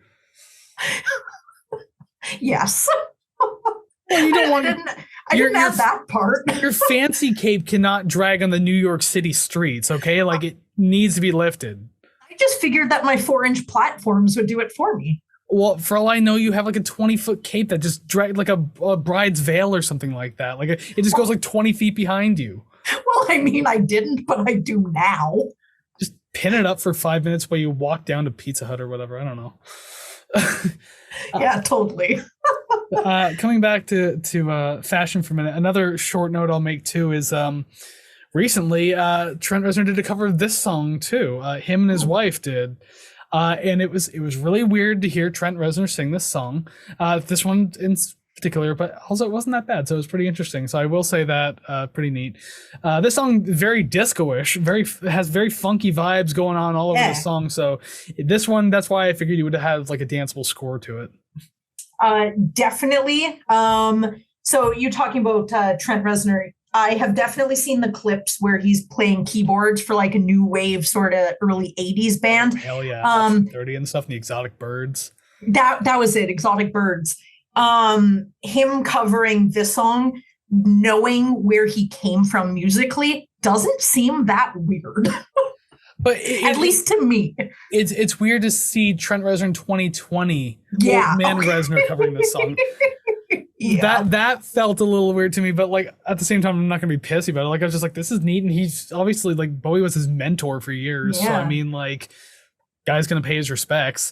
Yes. Well, you don't want I didn't have that part. Your fancy cape cannot drag on the New York City streets. Okay. Like it needs to be lifted. I just figured that my 4-inch platforms would do it for me. Well, for all I know, you have like a 20-foot cape that just dragged like a bride's veil or something like that. Like it just goes like 20 feet behind you. Well, I mean, I didn't, but I do now. Just pin it up for 5 minutes while you walk down to Pizza Hut or whatever. I don't know. Yeah, totally. Coming back to fashion for a minute, another short note I'll make too is recently Trent Reznor did a cover of this song too. Him and his wife did. And it was really weird to hear Trent Reznor sing this song, this one in particular, but also it wasn't that bad, so it was pretty interesting. So I will say that pretty neat. This song very disco-ish, has very funky vibes going on all over the song. So this one, that's why I figured you would have like a danceable score to it. Definitely. So you talking about Trent Reznor? I have definitely seen the clips where he's playing keyboards for like a new wave sort of early 80s band. Hell yeah. 30 and stuff, and the Exotic Birds. That was it, Exotic Birds. Him covering this song, knowing where he came from musically, doesn't seem that weird. But at least to me, it's weird to see Trent Reznor in 2020. Yeah. Old man Reznor covering this song. Yeah. That felt a little weird to me, but like at the same time, I'm not gonna be pissy about it. Like I was just like, this is neat, and he's obviously like Bowie was his mentor for years. So I mean, like, guy's gonna pay his respects.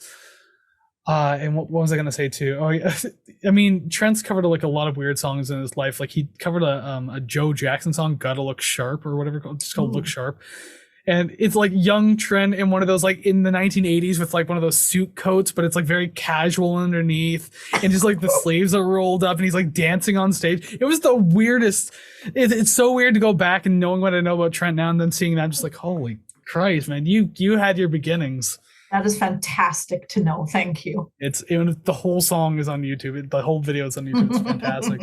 And what was I gonna say too? Oh, yeah. I mean, Trent's covered like a lot of weird songs in his life. Like he covered a Joe Jackson song, "Gotta Look Sharp" or whatever it's called, "Look Sharp." And it's like young Trent in one of those, like in the 1980s with like one of those suit coats, but it's like very casual underneath, and just like the sleeves are rolled up, and he's like dancing on stage. It was the weirdest. It's so weird to go back and knowing what I know about Trent now, and then seeing that, I'm just like, holy Christ, man, you had your beginnings. That is fantastic to know. Thank you. The whole song is on YouTube. The whole video is on YouTube. It's fantastic.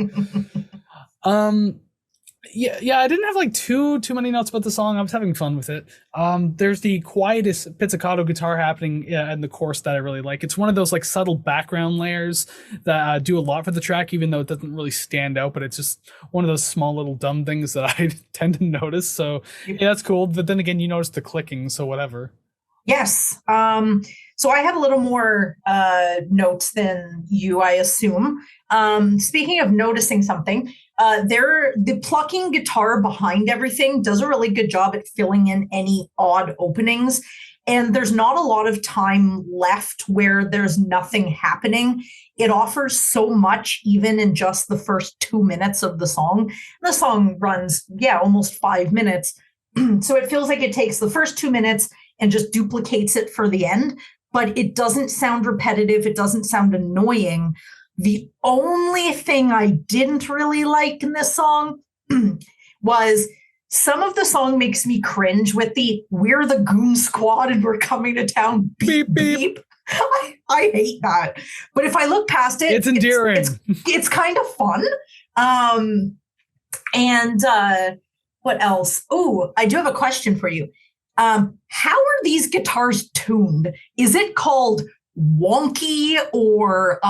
Yeah, I didn't have like too many notes about the song. I was having fun with it. There's the quietest pizzicato guitar happening in the chorus that I really like. It's one of those like subtle background layers that do a lot for the track, even though it doesn't really stand out, but it's just one of those small little dumb things that I tend to notice. So yeah, that's cool. But then again, you notice the clicking, so whatever. Yes. So I have a little more notes than you, I assume. Speaking of noticing something, the plucking guitar behind everything does a really good job at filling in any odd openings. And there's not a lot of time left where there's nothing happening. It offers so much, even in just the first 2 minutes of the song. The song runs, almost 5 minutes. So it feels like it takes the first 2 minutes and just duplicates it for the end. But it doesn't sound repetitive. It doesn't sound annoying. The only thing I didn't really like in this song was some of the song makes me cringe with the "we're the goon squad and we're coming to town, beep, beep." I hate that. But if I look past it, it's endearing. It's kind of fun. What else? Oh, I do have a question for you. How are these guitars tuned? Is it called wonky or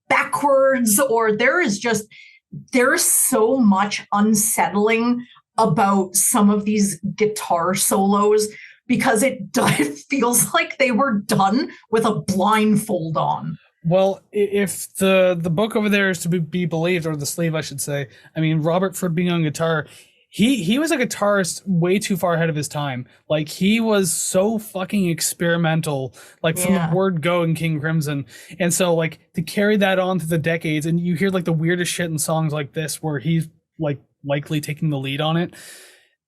backwards, or there is so much unsettling about some of these guitar solos because it feels like they were done with a blindfold on. Well, if the book over there is to be believed, or the sleeve, I should say, I mean, Robert Fripp being on guitar, he was a guitarist way too far ahead of his time. Like, he was so fucking experimental, like from the word go in King Crimson. And so like to carry that on through the decades, and you hear like the weirdest shit in songs like this where he's like likely taking the lead on it,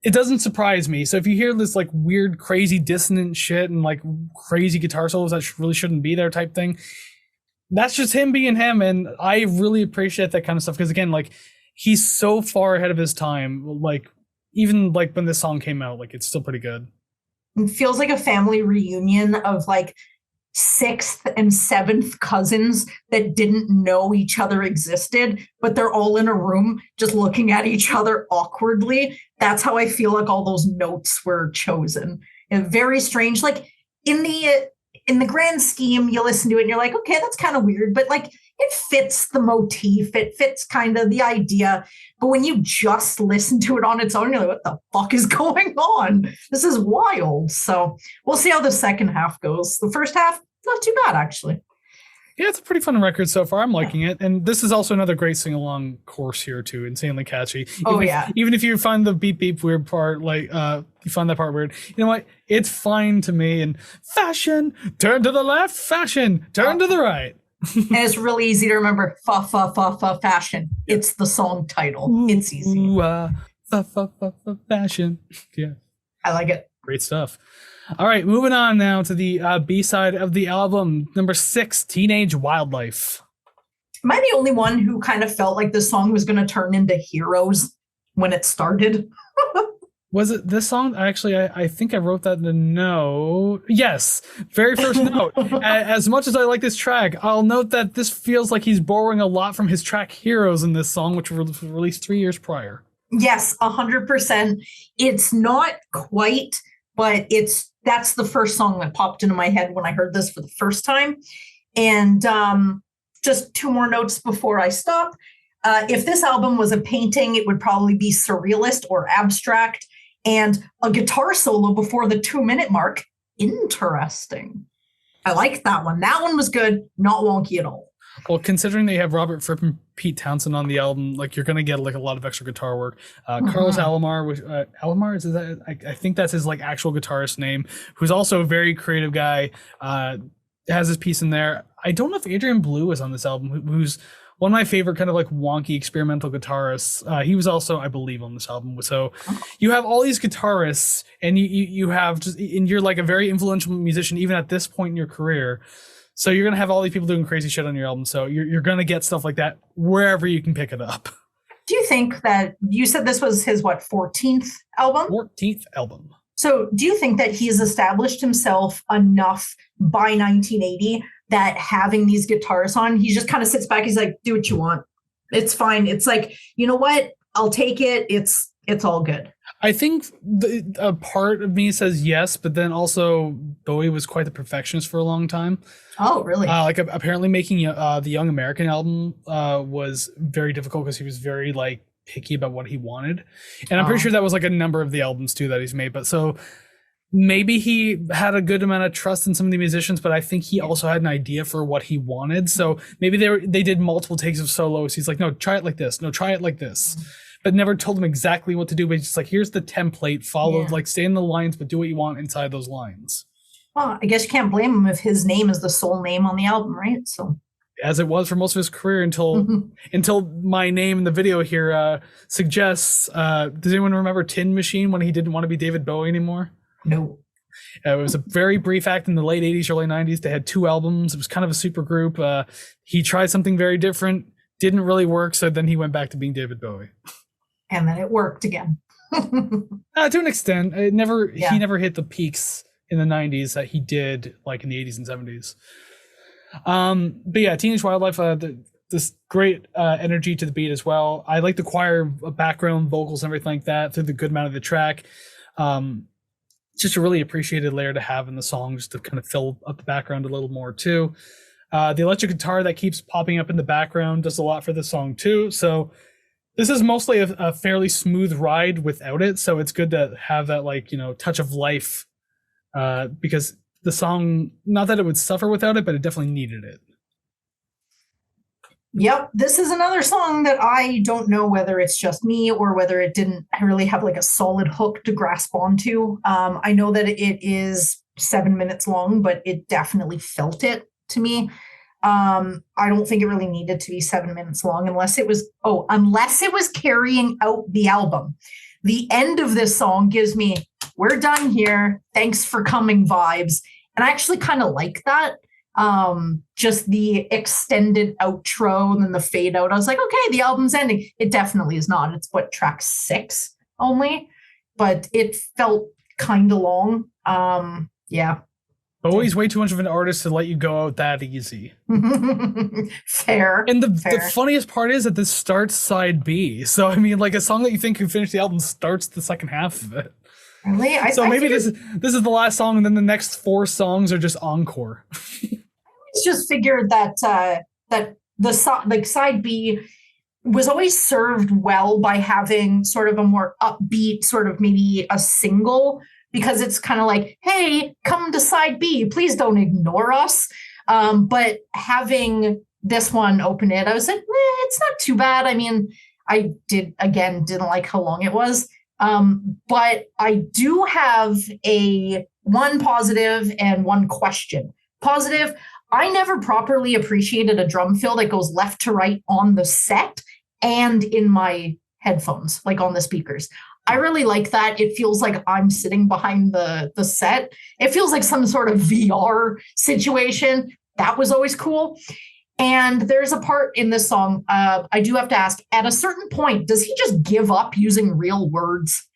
it doesn't surprise me. So if you hear this like weird, crazy dissonant shit and like crazy guitar solos that really shouldn't be there type thing, that's just him being him. And I really appreciate that kind of stuff, because again, like, he's so far ahead of his time. Like, even like when this song came out, like, it's still pretty good. It feels like a family reunion of like 6th and 7th cousins that didn't know each other existed, but they're all in a room just looking at each other awkwardly. That's how I feel like all those notes were chosen. And very strange. Like, in the grand scheme, you listen to it and you're like, okay, that's kind of weird, but like, it fits the motif. It fits kind of the idea. But when you just listen to it on its own, you're like, what the fuck is going on? This is wild. So we'll see how the second half goes. The first half, not too bad, actually. Yeah, it's a pretty fun record so far. I'm liking it. And this is also another great sing-along course here, too. Insanely catchy. Even if you find the beep beep weird part, like, you find that part weird, you know what? It's fine to me. And fashion, turn to the left, fashion, turn to the right. And it's really easy to remember. Fashion. It's the song title. It's easy. Fashion. Yeah, I like it. Great stuff. All right, moving on now to the B-side of the album, number 6, Teenage Wildlife. Am I the only one who kind of felt like this song was going to turn into Heroes when it started? Was it this song? Actually, I think I wrote that in a note. Yes, very first note. As much as I like this track, I'll note that this feels like he's borrowing a lot from his track Heroes in this song, which was released 3 years prior. Yes, 100%. It's not quite, but that's the first song that popped into my head when I heard this for the first time. And just 2 more notes before I stop. If this album was a painting, it would probably be surrealist or abstract. and a guitar solo before the 2-minute mark. Interesting. I like that one. That one was good, not wonky at all. Well, considering they have Robert Fripp and Pete Townsend on the album, like you're gonna get like a lot of extra guitar work. Carlos Alomar, Alomar is that? I think that's his like actual guitarist name, who's also a very creative guy. Has his piece in there. I don't know if Adrian Blue is on this album, who's one of my favorite kind of like wonky experimental guitarists. He was also, I believe, on this album. So you have all these guitarists, and you have just, and you're like a very influential musician even at this point in your career. So you're gonna have all these people doing crazy shit on your album. So you're gonna get stuff like that wherever you can pick it up. Do you think that you said this was his 14th album? 14th album. So do you think that he's established himself enough by 1980 that having these guitarists on, he just kind of sits back, he's like, do what you want. It's fine. It's like, you know what? I'll take it. It's all good. I think a part of me says yes, but then also Bowie was quite the perfectionist for a long time. Oh, really? Like apparently making the Young American album was very difficult because he was very like picky about what he wanted. And I'm pretty sure that was like a number of the albums too that he's made. But so maybe he had a good amount of trust in some of the musicians, but I think he also had an idea for what he wanted. So maybe they did multiple takes of solos. He's like, no, try it like this. No, try it like this. But never told him exactly what to do. But he's just like, here's the template, follow, like stay in the lines, but do what you want inside those lines. Well, I guess you can't blame him if his name is the sole name on the album, right? So as it was for most of his career until my name in the video here suggests. Does anyone remember Tin Machine when he didn't want to be David Bowie anymore? No. It was a very brief act in the late 80s, early 90s. They had 2 albums. It was kind of a super group. He tried something very different, didn't really work, so then he went back to being David Bowie. And then it worked again. To an extent. He never hit the peaks in the 90s that he did like in the 80s and 70s. But yeah, Teenage Wildlife, this great energy to the beat as well. I like the choir background vocals and everything like that through the good amount of the track. Just a really appreciated layer to have in the song, just to kind of fill up the background a little more too. The electric guitar that keeps popping up in the background does a lot for the song too. So this is mostly a fairly smooth ride without it. So it's good to have that like, touch of life because the song, not that it would suffer without it, but it definitely needed it. Yep. This is another song that I don't know whether it's just me or whether it didn't really have like a solid hook to grasp onto. I know that it is 7 minutes long, but it definitely felt it to me. I don't think it really needed to be 7 minutes long unless it was carrying out the album. The end of this song gives me, we're done here. Thanks for coming vibes. And I actually kind of like that. Just the extended outro and then the fade out. I was like, okay, the album's ending. It definitely is not. It's track 6 only, but it felt kind of long. Yeah. Bowie's way too much of an artist to let you go out that easy. Fair. And the funniest part is that this starts side B. So, I mean, like a song that you think could finish the album starts the second half of it. Really? Maybe this is the last song, and then the next 4 songs are just encore. It's just figured that the side B was always served well by having sort of a more upbeat, sort of maybe a single, because it's kind of like, hey, come to side B, please don't ignore us. But having this one open it, I was like, it's not too bad. I mean, I didn't like how long it was. But I do have one positive and one question. Positive, I never properly appreciated a drum fill that goes left to right on the set and in my headphones, like on the speakers. I really like that. It feels like I'm sitting behind the set. It feels like some sort of VR situation. That was always cool. And there's a part in this song, I do have to ask, at a certain point, does he just give up using real words?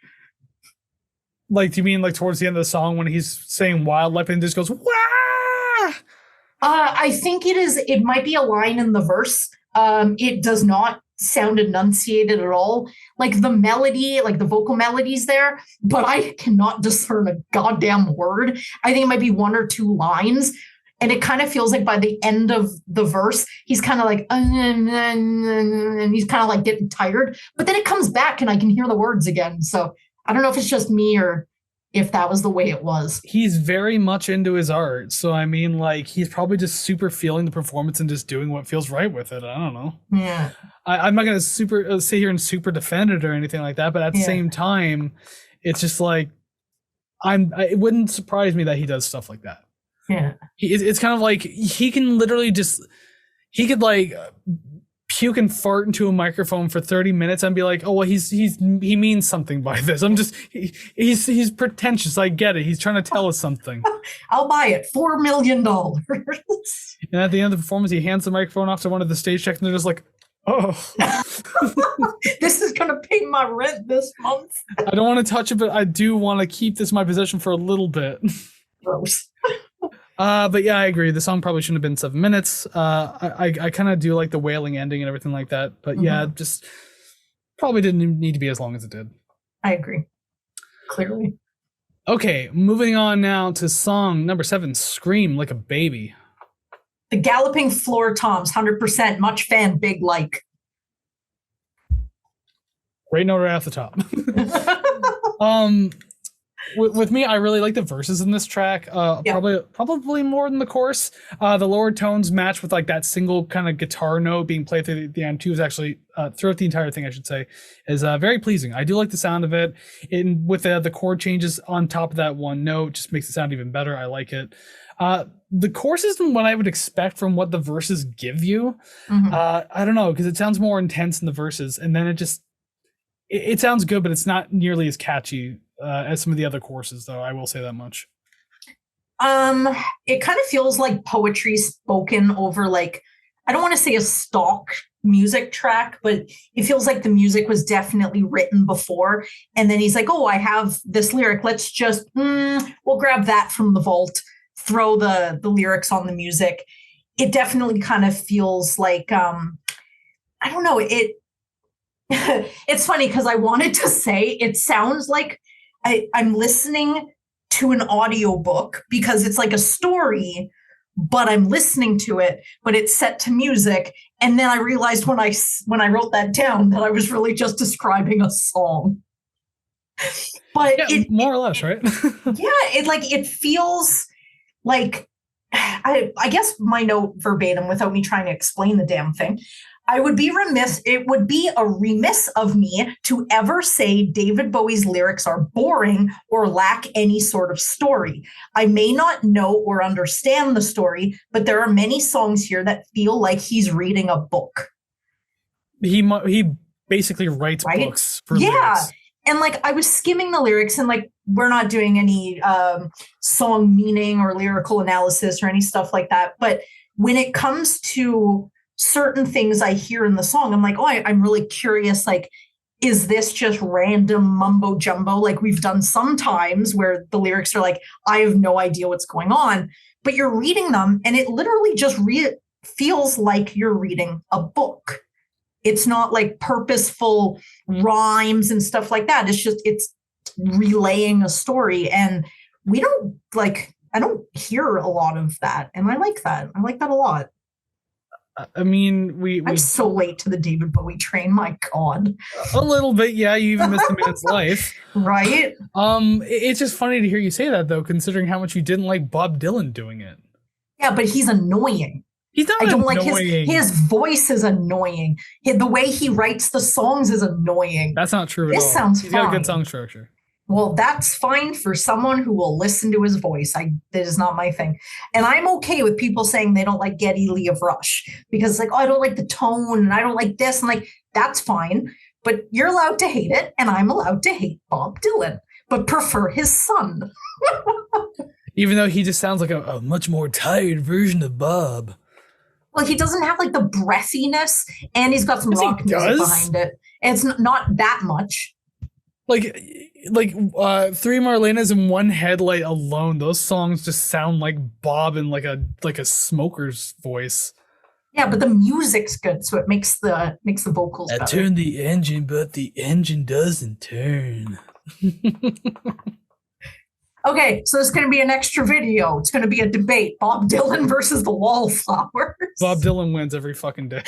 Like, do you mean like towards the end of the song when he's saying wildlife and just goes, wah? I think it might be a line in the verse. It does not sound enunciated at all. Like the melody, like the vocal melodies there, but I cannot discern a goddamn word. I think it might be 1 or 2 lines. And it kind of feels like by the end of the verse, he's kind of like, and he's kind of like getting tired. But then it comes back and I can hear the words again. So I don't know if it's just me or if that was the way it was. He's very much into his art. So, I mean, like, he's probably just super feeling the performance and just doing what feels right with it. I don't know. Yeah. I'm not going to sit here and super defend it or anything like that. But at the same time, it's just like, it wouldn't surprise me that he does stuff like that. Yeah. It's kind of like he can literally he could like puke and fart into a microphone for 30 minutes and be like, oh, well, he means something by this. He's pretentious. I get it. He's trying to tell us something. I'll buy it. $4 million. And at the end of the performance, he hands the microphone off to one of the stage techs and they're just like, oh. This is going to pay my rent this month. I don't want to touch it, but I do want to keep this in my possession for a little bit. Gross. But yeah, I agree. The song probably shouldn't have been 7 minutes. I kind of do like the wailing ending and everything like that. But yeah, just probably didn't need to be as long as it did. I agree. Clearly. Okay, moving on now to song number 7, Scream Like a Baby. The Galloping Floor Toms, 100%. Much fan, big like. Great note right off the top. With me, I really like the verses in this track. Probably more than the chorus. The lower tones match with like that single kind of guitar note being played through the end too. Is actually throughout the entire thing, I should say, is very pleasing. I do like the sound of it. With the chord changes on top of that one note, just makes it sound even better. I like it. The chorus isn't what I would expect from what the verses give you. I don't know, because it sounds more intense in the verses, and then it sounds good, but it's not nearly as catchy as some of the other courses, though. I will say that much. It kind of feels like poetry spoken over, like, I don't want to say a stock music track, but it feels like the music was definitely written before. And then he's like, oh, I have this lyric. Let's just, we'll grab that from the vault, throw the lyrics on the music. It definitely kind of feels like, I don't know, it's funny because I wanted to say it sounds like I'm listening to an audiobook because it's like a story, but I'm listening to it, but it's set to music. And then I realized when I wrote that down that I was really just describing a song. But yeah, more or less, right? It feels like, I guess my note verbatim without me trying to explain the damn thing. It would be a remiss of me to ever say David Bowie's lyrics are boring or lack any sort of story. I may not know or understand the story, but there are many songs here that feel like he's reading a book. He basically writes books for lyrics. And like I was skimming the lyrics, and like we're not doing any song meaning or lyrical analysis or any stuff like that. But when it comes to certain things I hear in the song, I'm like, oh, I'm really curious. Like, is this just random mumbo jumbo? Like we've done sometimes where the lyrics are like, I have no idea what's going on, but you're reading them and it literally just feels like you're reading a book. It's not like purposeful rhymes and stuff like that. It's relaying a story. And I don't hear a lot of that. And I like that. I like that a lot. I mean, I'm so late to the David Bowie train. My God. A little bit, yeah. You even missed the man's life, right? It's just funny to hear you say that, though, considering how much you didn't like Bob Dylan doing it. Yeah, but he's annoying. He's not. I don't like his voice is annoying. The way he writes the songs is annoying. That's not true at all. This sounds He's fine. got a good song structure. Well, that's fine for someone who will listen to his voice. That is not my thing. And I'm okay with people saying they don't like Geddy Lee of Rush because it's like, oh, I don't like the tone and I don't like this. And like, that's fine. But you're allowed to hate it. And I'm allowed to hate Bob Dylan, but prefer his son. Even though he just sounds like a much more tired version of Bob. Well, he doesn't have like the breathiness, and he's got some rock music behind it. And it's not that much. Like Three Marlenas and One Headlight alone, those songs just sound like Bob in like a smoker's voice. Yeah, but the music's good, so it makes the vocals better. I turn the engine, but the engine doesn't turn. Okay, so there's going to be an extra video. It's going to be a debate: Bob Dylan versus the Wallflowers. Bob Dylan wins every fucking day.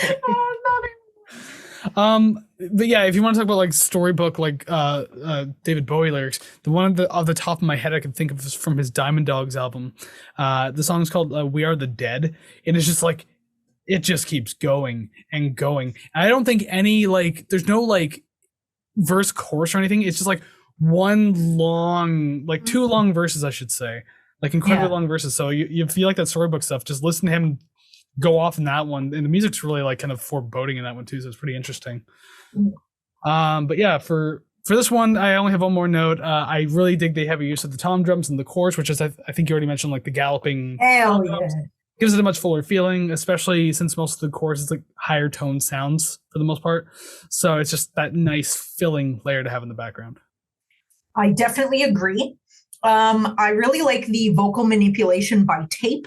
But yeah, if you want to talk about like storybook, like David Bowie lyrics, the one off the top of my head I can think of is from his Diamond Dogs album. The song is called "We Are the Dead," and it's just like it just keeps going and going. And I don't think any like there's no like verse chorus or anything. It's just like one long, like two long verses, I should say, like incredibly long verses. So you feel like that storybook stuff. Just listen to him go off in that one, and the music's really like kind of foreboding in that one too, so it's pretty interesting. But yeah, for this one, I only have one more note. I really dig the heavy use of the tom drums and the chorus, which is I think you already mentioned, like the galloping. Hell yeah. Gives it a much fuller feeling, especially since most of the chorus is like higher tone sounds for the most part. So it's just that nice filling layer to have in the background. I definitely agree. I really like the vocal manipulation by tape.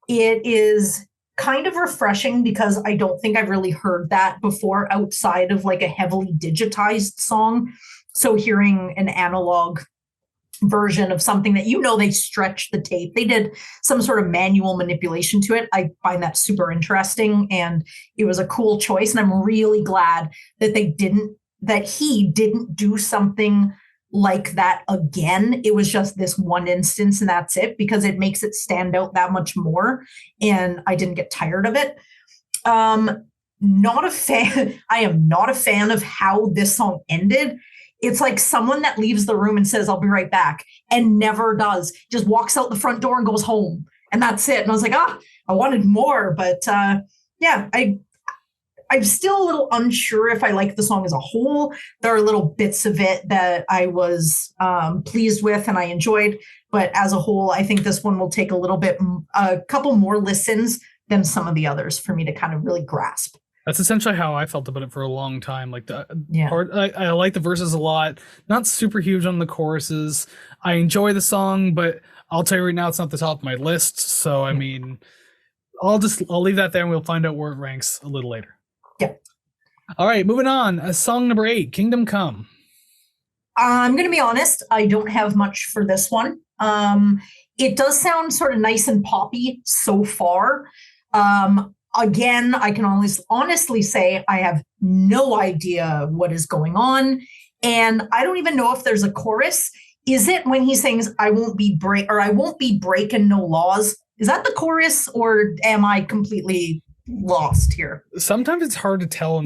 It is kind of refreshing because I don't think I've really heard that before outside of like a heavily digitized song. So hearing an analog version of something that, they stretched the tape, they did some sort of manual manipulation to it. I find that super interesting, and it was a cool choice. And I'm really glad that he didn't do something like that again. It was just this one instance and that's it, because it makes it stand out that much more. And I didn't get tired of it. Not a fan. I am not a fan of how this song ended. It's like someone that leaves the room and says, "I'll be right back," and never does. Just walks out the front door and goes home. And that's it. And I was like, I wanted more. But yeah, I'm still a little unsure if I like the song as a whole. There are little bits of it that I was pleased with and I enjoyed. But as a whole, I think this one will take a couple more listens than some of the others for me to kind of really grasp. That's essentially how I felt about it for a long time. Like I like the verses a lot. Not super huge on the choruses. I enjoy the song, but I'll tell you right now, it's not the top of my list. So I mean, I'll leave that there, and we'll find out where it ranks a little later. Yeah. All right, moving on. Song number 8, Kingdom Come. I'm going to be honest. I don't have much for this one. It does sound sort of nice and poppy so far. Again, I can honestly say I have no idea what is going on. And I don't even know if there's a chorus. Is it when he sings, I won't be breaking no laws? Is that the chorus, or am I completely lost here? Sometimes it's hard to tell.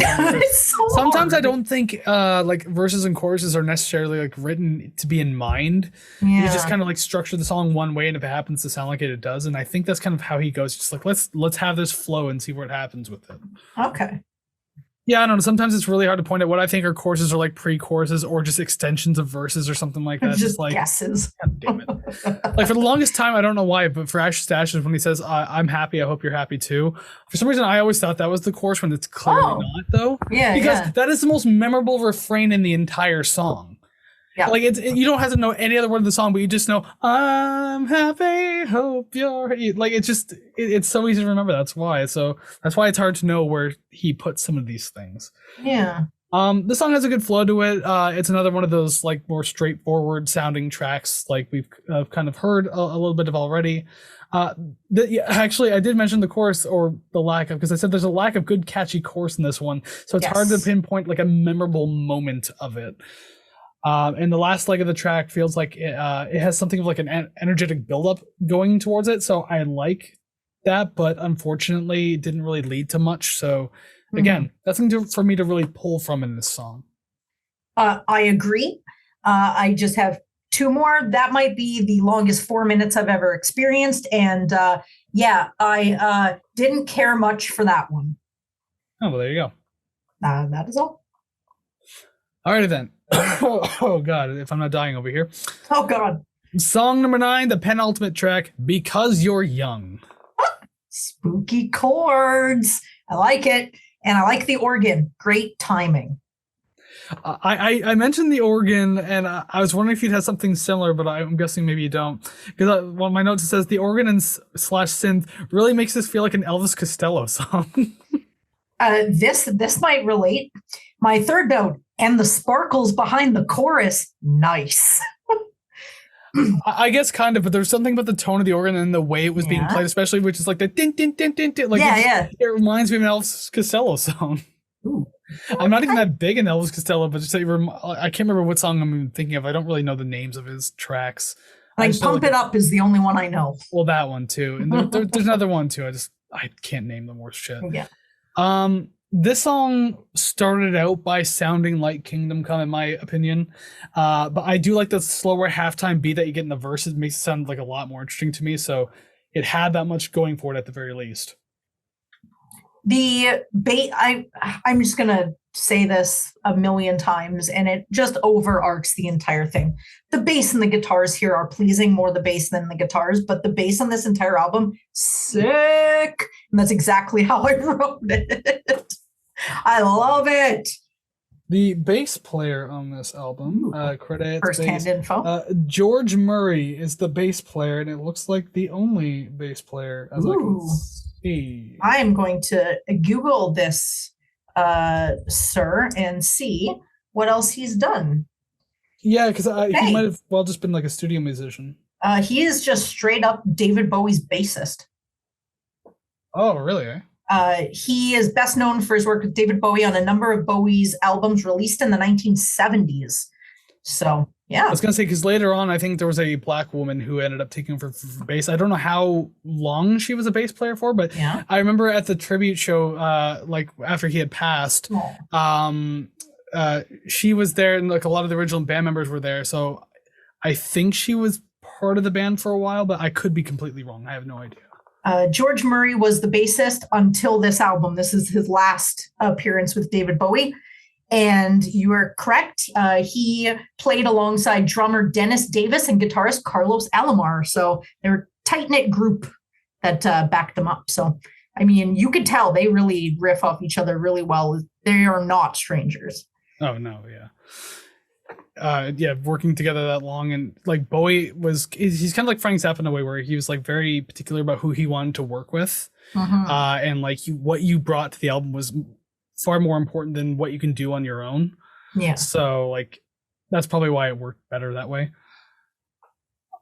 Sometimes I don't think like verses and choruses are necessarily like written to be in mind. You just kind of like structure the song one way, and if it happens to sound like it does. And I think that's kind of how he goes. Just like let's have this flow and see what happens with it. Okay. Yeah, I don't know. Sometimes it's really hard to point out what I think are choruses or like pre-choruses or just extensions of verses or something like that. Just like guesses. God damn it. Like for the longest time, I don't know why, but for Ashes to Ashes, when he says, I'm happy, I hope you're happy too. For some reason, I always thought that was the chorus when it's clearly not, though. Yeah. Because that is the most memorable refrain in the entire song. Yeah. Like you don't have to know any other word of the song, but you just know, I'm happy, hope you're like, it's so easy to remember. That's why it's hard to know where he puts some of these things. Yeah. The song has a good flow to it. It's another one of those like more straightforward sounding tracks, like we've kind of heard a little bit of already. Actually, I did mention the chorus, or the lack of, because I said there's a lack of good catchy chorus in this one, so it's hard to pinpoint like a memorable moment of it. And the last leg of the track feels like it has something of like an energetic buildup going towards it. So I like that, but unfortunately it didn't really lead to much. So again, that's something for me to really pull from in this song. I agree. I just have 2 more. That might be the longest 4 minutes I've ever experienced. And I didn't care much for that one. Oh, well, there you go. That is all. All right, then. Oh, God, if I'm not dying over here. Oh, God. Song number 9, the penultimate track, Because You're Young. Spooky chords. I like it. And I like the organ. Great timing. I mentioned the organ, and I was wondering if you'd have something similar, but I'm guessing maybe you don't. Because one of my notes says the organ and slash synth really makes this feel like an Elvis Costello song. This might relate. My third note, and the sparkles behind the chorus, nice. I guess kind of, but there's something about the tone of the organ and the way it was being played, especially, which is like the din din din din din. Like it reminds me of an Elvis Costello song. Ooh. I'm not even that big in Elvis Costello, but just I can't remember what song I'm even thinking of. I don't really know the names of his tracks. Like Pump It Up is the only one I know. Well, that one too, and there's another one too. I can't name them worth shit. Yeah. This song started out by sounding like Kingdom Come, in my opinion, but I do like the slower halftime beat that you get in the verses. It makes it sound like a lot more interesting to me. So it had that much going for it at the very least. The bass, I'm just gonna say this a million times, and it just overarcs the entire thing. The bass and the guitars here are pleasing, more the bass than the guitars, but the bass on this entire album, sick. And that's exactly how I wrote it. I love it. The bass player on this album, credits first-hand info. George Murray is the bass player, and it looks like the only bass player as I can see. I'm going to Google this, sir, and see what else he's done. Yeah, because he might have just been like a studio musician. He is just straight up David Bowie's bassist. Oh, really? Eh? He is best known for his work with David Bowie on a number of Bowie's albums released in the 1970s. So, yeah. I was going to say, because later on, I think there was a black woman who ended up taking over for bass. I don't know how long she was a bass player for, but yeah. I remember at the tribute show, like after he had passed, she was there, and like a lot of the original band members were there. So I think she was part of the band for a while, but I could be completely wrong. I have no idea. George Murray was the bassist until this album. This is his last appearance with David Bowie. And you are correct. He played alongside drummer Dennis Davis and guitarist Carlos Alomar. So they're a tight-knit group that backed them up. So, I mean, you could tell they really riff off each other really well. They are not strangers. Oh, no, yeah. Working together that long, and like Bowie he's kind of like Frank Zappa in a way where he was like very particular about who he wanted to work with, and like what you brought to the album was far more important than what you can do on your own. Yeah. So like that's probably why it worked better that way.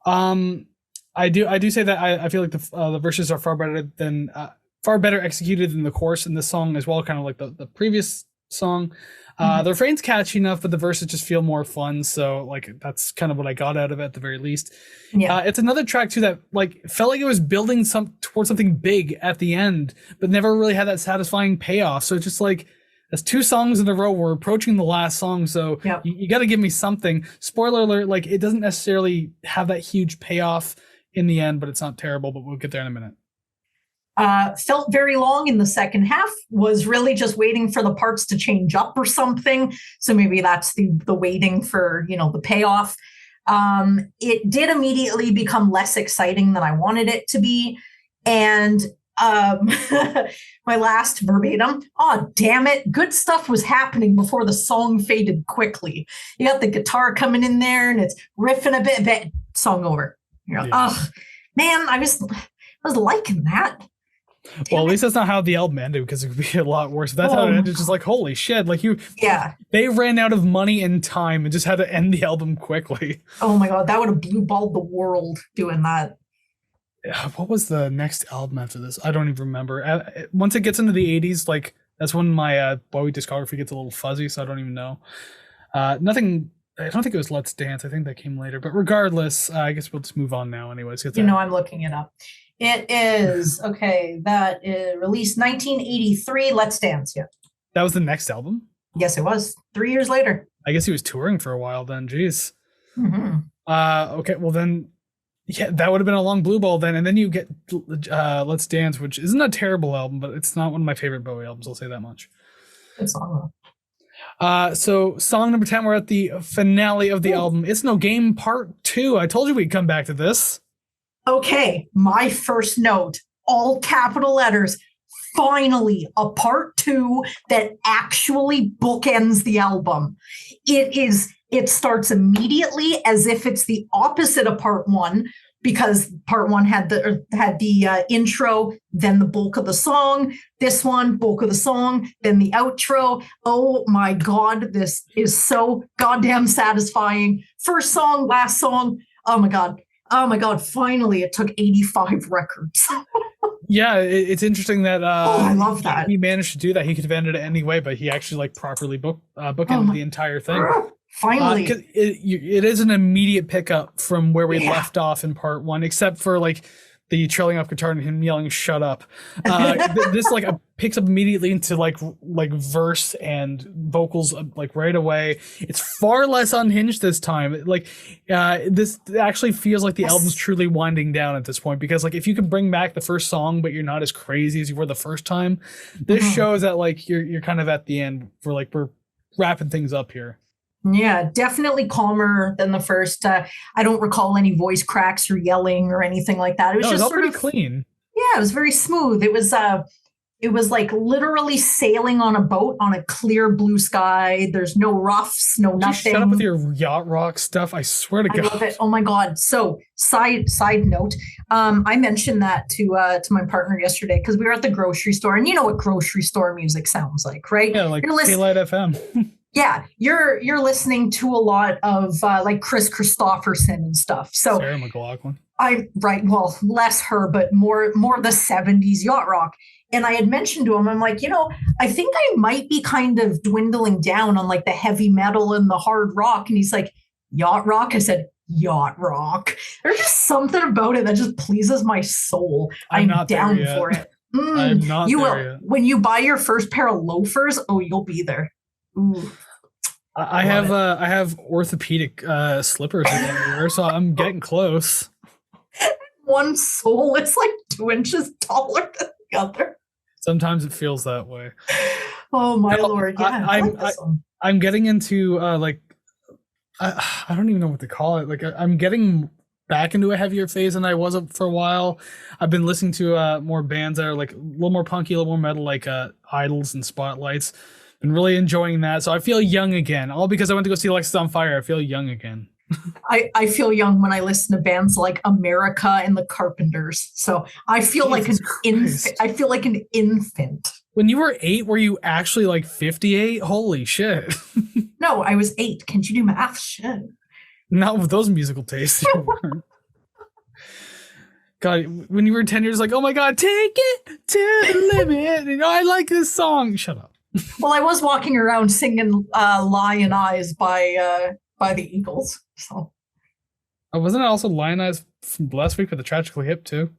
I do say that I feel like the verses are far better executed than the chorus in this song as well, kind of like the previous song. The refrain's catchy enough, but the verses just feel more fun. So like that's kind of what I got out of it at the very least. Yeah. It's another track too that like felt like it was building towards something big at the end, but never really had that satisfying payoff. So it's just like that's two songs in a row. We're approaching the last song, so you got to give me something. Spoiler alert: like it doesn't necessarily have that huge payoff in the end, but it's not terrible. But we'll get there in a minute. Felt very long in the second half, was really just waiting for the parts to change up or something. So maybe that's the waiting for, the payoff. It did immediately become less exciting than I wanted it to be. And my last verbatim, oh, damn it. Good stuff was happening before the song faded quickly. You got the guitar coming in there and it's riffing a bit, song over. You're like, oh, man, I was liking that. Well, at least that's not how the album ended, because it could be a lot worse. If that's how it ended, just like, holy shit. Like they ran out of money and time and just had to end the album quickly. Oh my God, that would have blue-balled the world doing that. What was the next album after this? I don't even remember. Once it gets into the 80s, like that's when my Bowie discography gets a little fuzzy, so I don't even know. Nothing. I don't think it was Let's Dance. I think that came later. But regardless, I guess we'll just move on now anyways. I'm looking it up. It is, that is released 1983, Let's Dance, yeah. That was the next album? Yes, it was. 3 years later. I guess he was touring for a while then, jeez. Mm-hmm. Okay, well then, yeah, that would have been a long blue ball then. And then you get Let's Dance, which isn't a terrible album, but it's not one of my favorite Bowie albums, I'll say that much. Good song, so song number 10, we're at the finale of the album. It's No Game Part 2. I told you we'd come back to this. Okay, my first note, all capital letters, finally a part 2 that actually bookends the album. It starts immediately as if it's the opposite of part 1, because part 1 had the intro, then the bulk of the song. This one, bulk of the song, then the outro. Oh my God, this is so goddamn satisfying. First song, last song. Oh my God, finally, it took 85 records. Yeah, it's interesting that I love that. he managed to do that. He could have ended it any way, but he actually like properly bookended the entire thing. Finally, it is an immediate pickup from where we left off in part one, except for like the trilling off guitar and him yelling "shut up." This like picks up immediately into like verse and vocals like right away. It's far less unhinged this time. Like this actually feels like the album's truly winding down at this point, because like if you can bring back the first song but you're not as crazy as you were the first time, this shows that like you're kind of at the end for like we're wrapping things up here. Yeah, definitely calmer than the first. I don't recall any voice cracks or yelling or anything like that. It was just all sort pretty of clean. Yeah, it was very smooth. It was like literally sailing on a boat on a clear blue sky. There's no roughs, no nothing. Shut up with your yacht rock stuff. I swear to God. I love it. Oh my God. So side note, I mentioned that to my partner yesterday because we were at the grocery store, and you know what grocery store music sounds like, right? Yeah, like Daylight FM. Yeah, you're listening to a lot of like Kris Kristofferson and stuff. So Sarah McLachlan. Well, less her, but more the 70s yacht rock. And I had mentioned to him, I'm like, I think I might be kind of dwindling down on like the heavy metal and the hard rock. And he's like, yacht rock? I said, yacht rock. There's just something about it that just pleases my soul. I'm down for it. I'm not you there will. yet. When you buy your first pair of loafers, you'll be there. Ooh. I have orthopedic slippers everywhere, so I'm getting close. One sole is like 2 inches taller than the other. Sometimes it feels that way. Oh my Lord! Yeah, I'm getting into like I don't even know what to call it. Like I'm getting back into a heavier phase than I was for a while. I've been listening to more bands that are like a little more punky, a little more metal, like Idols and Spotlights. Been really enjoying that, so I feel young again. All because I went to go see Alexis on Fire. I feel young again. I feel young when I listen to bands like America and the Carpenters. So I feel like an infant. I feel like an infant. When you were 8, were you actually like 58? Holy shit! No, I was 8. Can't you do math? Shit. Not with those musical tastes. God, when you were 10 years, like, oh my God, take it to the limit. I like this song. Shut up. Well, I was walking around singing Lion Eyes by the Eagles. So wasn't it also Lion Eyes from last week with the Tragically Hip too?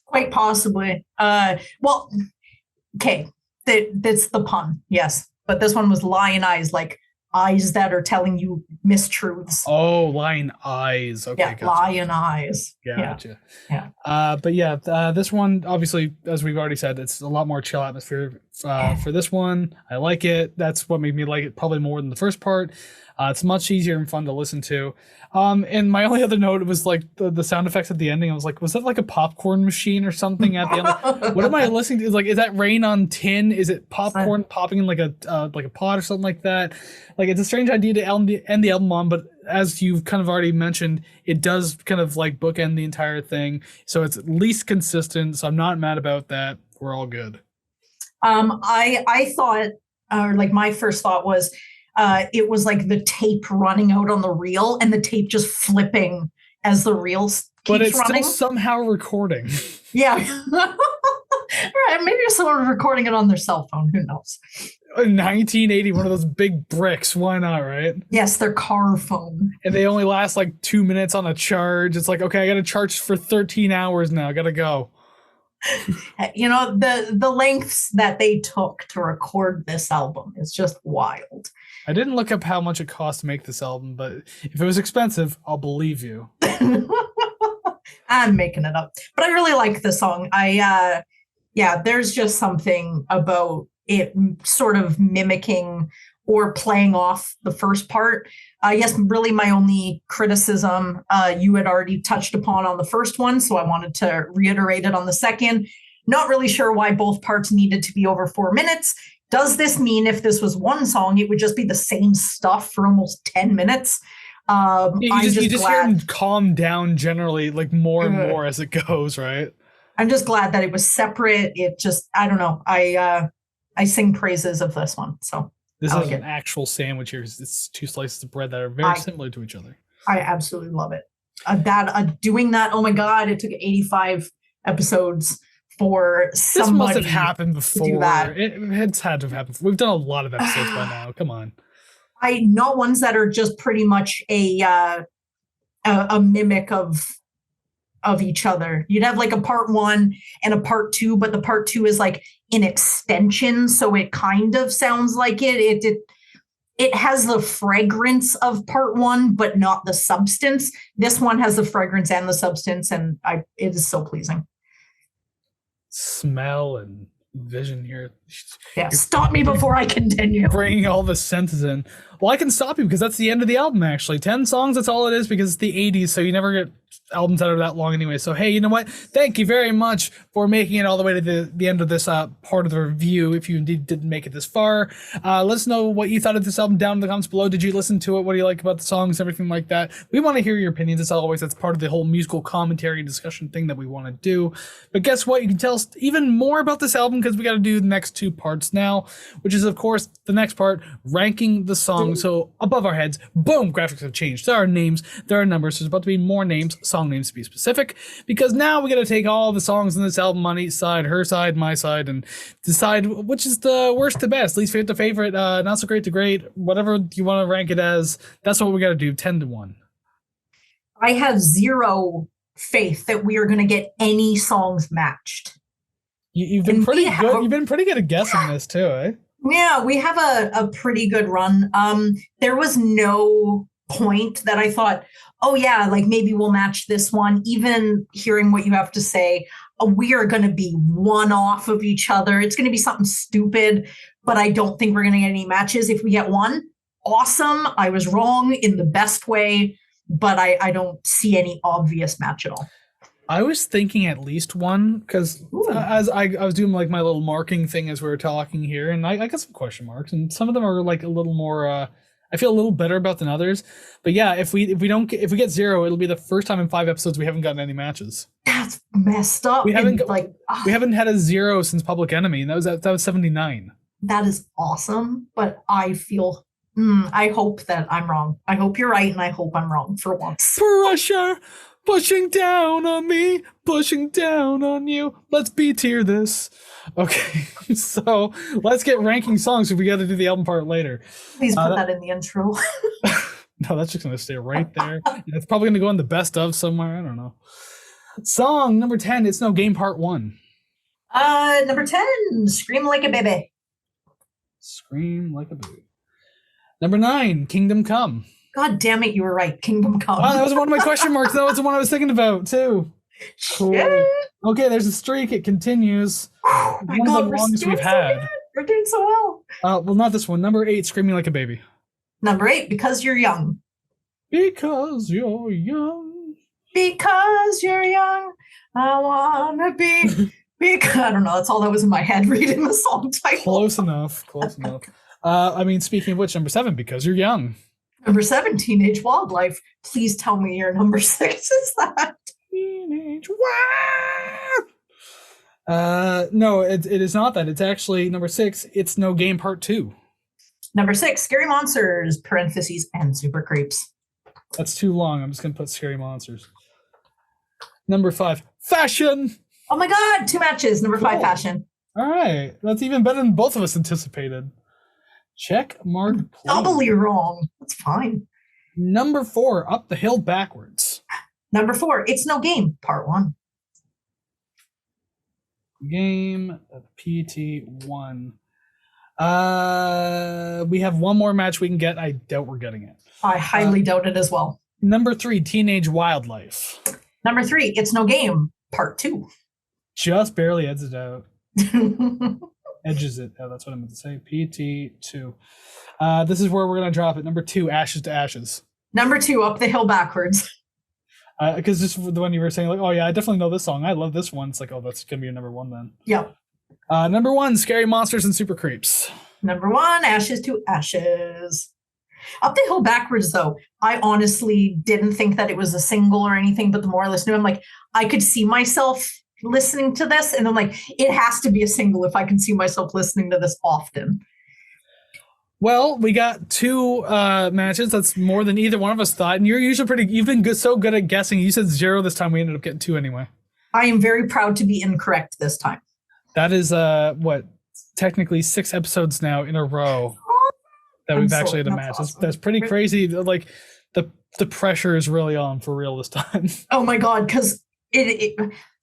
Quite possibly. Well, okay, that's the pun, yes. But this one was Lion Eyes, like eyes that are telling you mistruths. Oh, Lion Eyes. Okay, yeah, gotcha. Lion Eyes. Gotcha. Yeah. But yeah, this one, obviously, as we've already said, it's a lot more chill atmosphere for this one. I like it. That's what made me like it probably more than the first part. It's much easier and fun to listen to. And my only other note was like the sound effects at the ending. I was like, was that like a popcorn machine or something at the end? Like, what am I listening to? Like, is that rain on tin? Is it popcorn popping in like a pot or something like that? Like, it's a strange idea to end the album on, but as you've kind of already mentioned, it does kind of like bookend the entire thing. So it's at least consistent. So I'm not mad about that. We're all good. I thought, or like my first thought was, it was like the tape running out on the reel and the tape just flipping as the reel keeps running. But it's still somehow recording. Yeah. Right. Maybe someone was recording it on their cell phone. Who knows? 1980, one of those big bricks. Why not, right? Yes, their car phone. And they only last like 2 minutes on a charge. It's like, okay, I got to charge for 13 hours now. I got to go. The lengths that they took to record this album is just wild. I didn't look up how much it cost to make this album, but if it was expensive, I'll believe you. I'm making it up. But I really like the song. There's just something about it sort of mimicking or playing off the first part. Yes, really my only criticism you had already touched upon on the first one, so I wanted to reiterate it on the second. Not really sure why both parts needed to be over 4 minutes. Does this mean if this was one song, it would just be the same stuff for almost 10 minutes? You just hear him calm down generally, like more and more as it goes, right? I'm just glad that it was separate. It just, I don't know. I sing praises of this one. So this is an actual sandwich here. It's 2 slices of bread that are very similar to each other. I absolutely love it. Doing that, oh my God, it took 85 episodes for This must somebody have happened before. do that. It's had to have happened. We've done a lot of episodes by now. Come on. Not ones that are just pretty much a mimic of each other. You'd have like a part 1 and a part 2, but the part 2 is like an extension, so it kind of sounds like it has the fragrance of part 1, but not the substance. This one has the fragrance and the substance, and it is so pleasing. Smell and vision here. Yeah, stop me before I continue. Bringing all the senses in. Well, I can stop you because that's the end of the album, actually. 10 songs, that's all it is, because it's the 80s, so you never get albums that are that long anyway. So, hey, you know what? Thank you very much for making it all the way to the end of this part of the review, if you indeed didn't make it this far. Let us know what you thought of this album down in the comments below. Did you listen to it? What do you like about the songs, everything like that? We want to hear your opinions, as always. That's part of the whole musical commentary and discussion thing that we want to do. But guess what? You can tell us even more about this album, because we got to do the next 2 parts now, which is, of course, the next part, ranking the songs. So above our heads, boom, graphics have changed. There are names, there are numbers. There's about to be more names, song names to be specific, because now we got to take all the songs in this album on each side, her side, my side, and decide which is the worst to best, least favorite to favorite, not so great to great, whatever you want to rank it as. That's what we got to do, 10-1. I have zero faith that we are going to get any songs matched. You've been pretty good. You've been pretty good at guessing this too, eh? Yeah, we have a pretty good run. There was no point that I thought, oh yeah, like maybe we'll match this one. Even hearing what you have to say, we are going to be one off of each other. It's going to be something stupid, but I don't think we're going to get any matches. If we get one, awesome. I was wrong in the best way, but I don't see any obvious match at all. I was thinking at least one, because as I was doing like my little marking thing as we were talking here, and I got some question marks, and some of them are like a little more. I feel a little better about than others, but yeah, if we get 0, it'll be the first time in 5 episodes we haven't gotten any matches. That's messed up. We haven't had a 0 since Public Enemy, and that was 79. That is awesome, but I feel. I hope that I'm wrong. I hope you're right, and I hope I'm wrong for once. Pressure. Pushing down on me, pushing down on you. Let's B-tier this. Okay, so let's get ranking songs if we got to do the album part later. Please put that in the intro. No, that's just going to stay right there. It's probably going to go in the best of somewhere. I don't know. Song number 10, It's No Game Part 1. Number 10, Scream Like a Baby. Scream Like a Baby. Number 9, Kingdom Come. God damn it, you were right. Kingdom Come. Oh, that was one of my question marks. That was the one I was thinking about, too. Cool. Okay, there's a streak. It continues. My one God, of the longest we've had. We're doing so well. Well, not this one. Number 8, Screaming Like a Baby. Number 8, Because You're Young. Because you're young. Because you're young. I wanna be. Because I don't know. That's all that was in my head reading the song title. Close enough. Close enough. Speaking of which, number 7, Because You're Young. Number 7, Teenage Wildlife. Please tell me your number 6 is that. Teenage Wild. No, it is not that. It's actually number 6. It's No Game Part 2. Number 6, Scary Monsters, parentheses, and Super Creeps. That's too long. I'm just going to put Scary Monsters. Number 5, Fashion. Oh my God, 2 matches. Number 5, Fashion. All right. That's even better than both of us anticipated. Check mark. Doubly wrong. That's fine. Number 4, Up the Hill Backwards. Number 4, It's No Game, Part 1. Game PT1. We have one more match we can get. I doubt we're getting it. I highly doubt it as well. Number 3, Teenage Wildlife. Number 3, It's No Game, Part 2. Just barely edges it out. Edges it. Oh, that's what I meant to say. PT2. This is where we're going to drop it. Number 2, Ashes to Ashes. Number 2, Up the Hill Backwards. Because this is the one you were saying, like, oh yeah, I definitely know this song. I love this one. It's like, oh, that's going to be your number 1 then. Yep. Number 1, Scary Monsters and Super Creeps. Number 1, Ashes to Ashes. Up the Hill Backwards, though, I honestly didn't think that it was a single or anything, but the more I listen to it, I'm like, I could see myself listening to this, and I'm like, it has to be a single if I can see myself listening to this often. Well, we got 2 matches. That's more than either one of us thought, and you're usually you've been so good at guessing. You said 0 this time. We ended up getting 2 anyway. I am very proud to be incorrect this time. That is what technically 6 episodes now in a row that we've actually had a match. Awesome. That's pretty crazy. Like the pressure is really on for real this time. Oh my God, because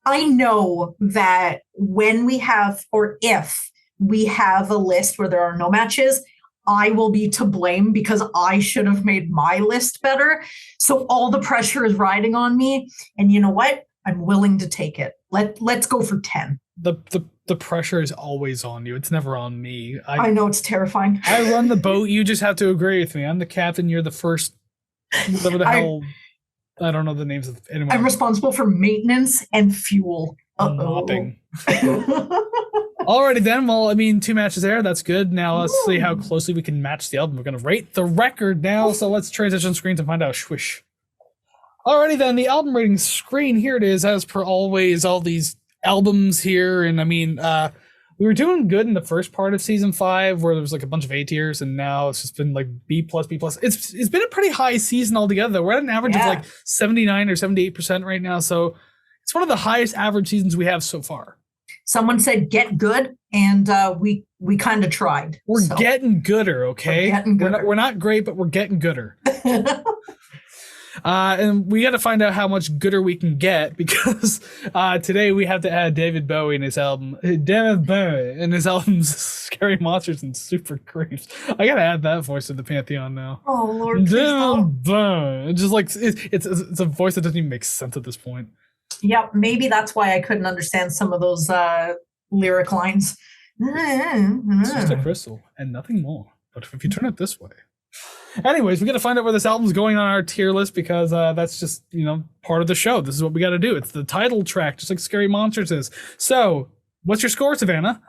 I know that when we have, or if we have a list where there are no matches, I will be to blame because I should have made my list better. So all the pressure is riding on me. And you know what? I'm willing to take it. Let's go for 10. The pressure is always on you. It's never on me. I know, it's terrifying. I run the boat. You just have to agree with me. I'm the captain. You're the first. Whatever the hell. I don't know the names of anyone. I'm responsible for maintenance and fuel. Mopping. Alrighty then. Well, I mean, 2 matches there. That's good. Now let's see how closely we can match the album. We're going to rate the record now. So let's transition screens and find out. Swish. Alrighty then. The album rating screen. Here it is. As per always, all these albums here. And I mean, we were doing good in the first part of season 5 where there was like a bunch of A tiers, and now it's just been like B+, B+. It's been a pretty high season altogether. We're at an average of like 79 or 78% right now. So it's one of the highest average seasons we have so far. Someone said get good, and we kind of tried. We're getting gooder, okay? We're getting gooder. We're not great, but we're getting gooder. And we got to find out how much gooder we can get, because today we have to add David Bowie in his album. David Bowie in his albums Scary Monsters and Super Creeps. I got to add that voice to the pantheon now. Oh, Lord. David Bowie. It's just like, it's a voice that doesn't even make sense at this point. Yep, maybe that's why I couldn't understand some of those lyric lines. It's just a crystal and nothing more. But if you turn it this way. Anyways, we got to find out where this album's going on our tier list, because that's just, part of the show. This is what we got to do. It's the title track, just like Scary Monsters is. So, what's your score, Savannah?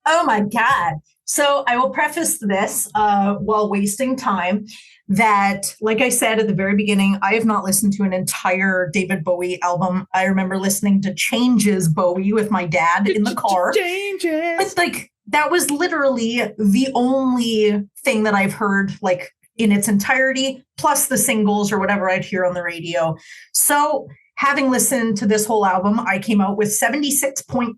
Oh my God. So I will preface this while wasting time that, like I said at the very beginning, I have not listened to an entire David Bowie album. I remember listening to Changes Bowie with my dad in the car. Changes. It's like, that was literally the only thing that I've heard, like, in its entirety, plus the singles or whatever I'd hear on the radio. So having listened to this whole album, I came out with 76.20.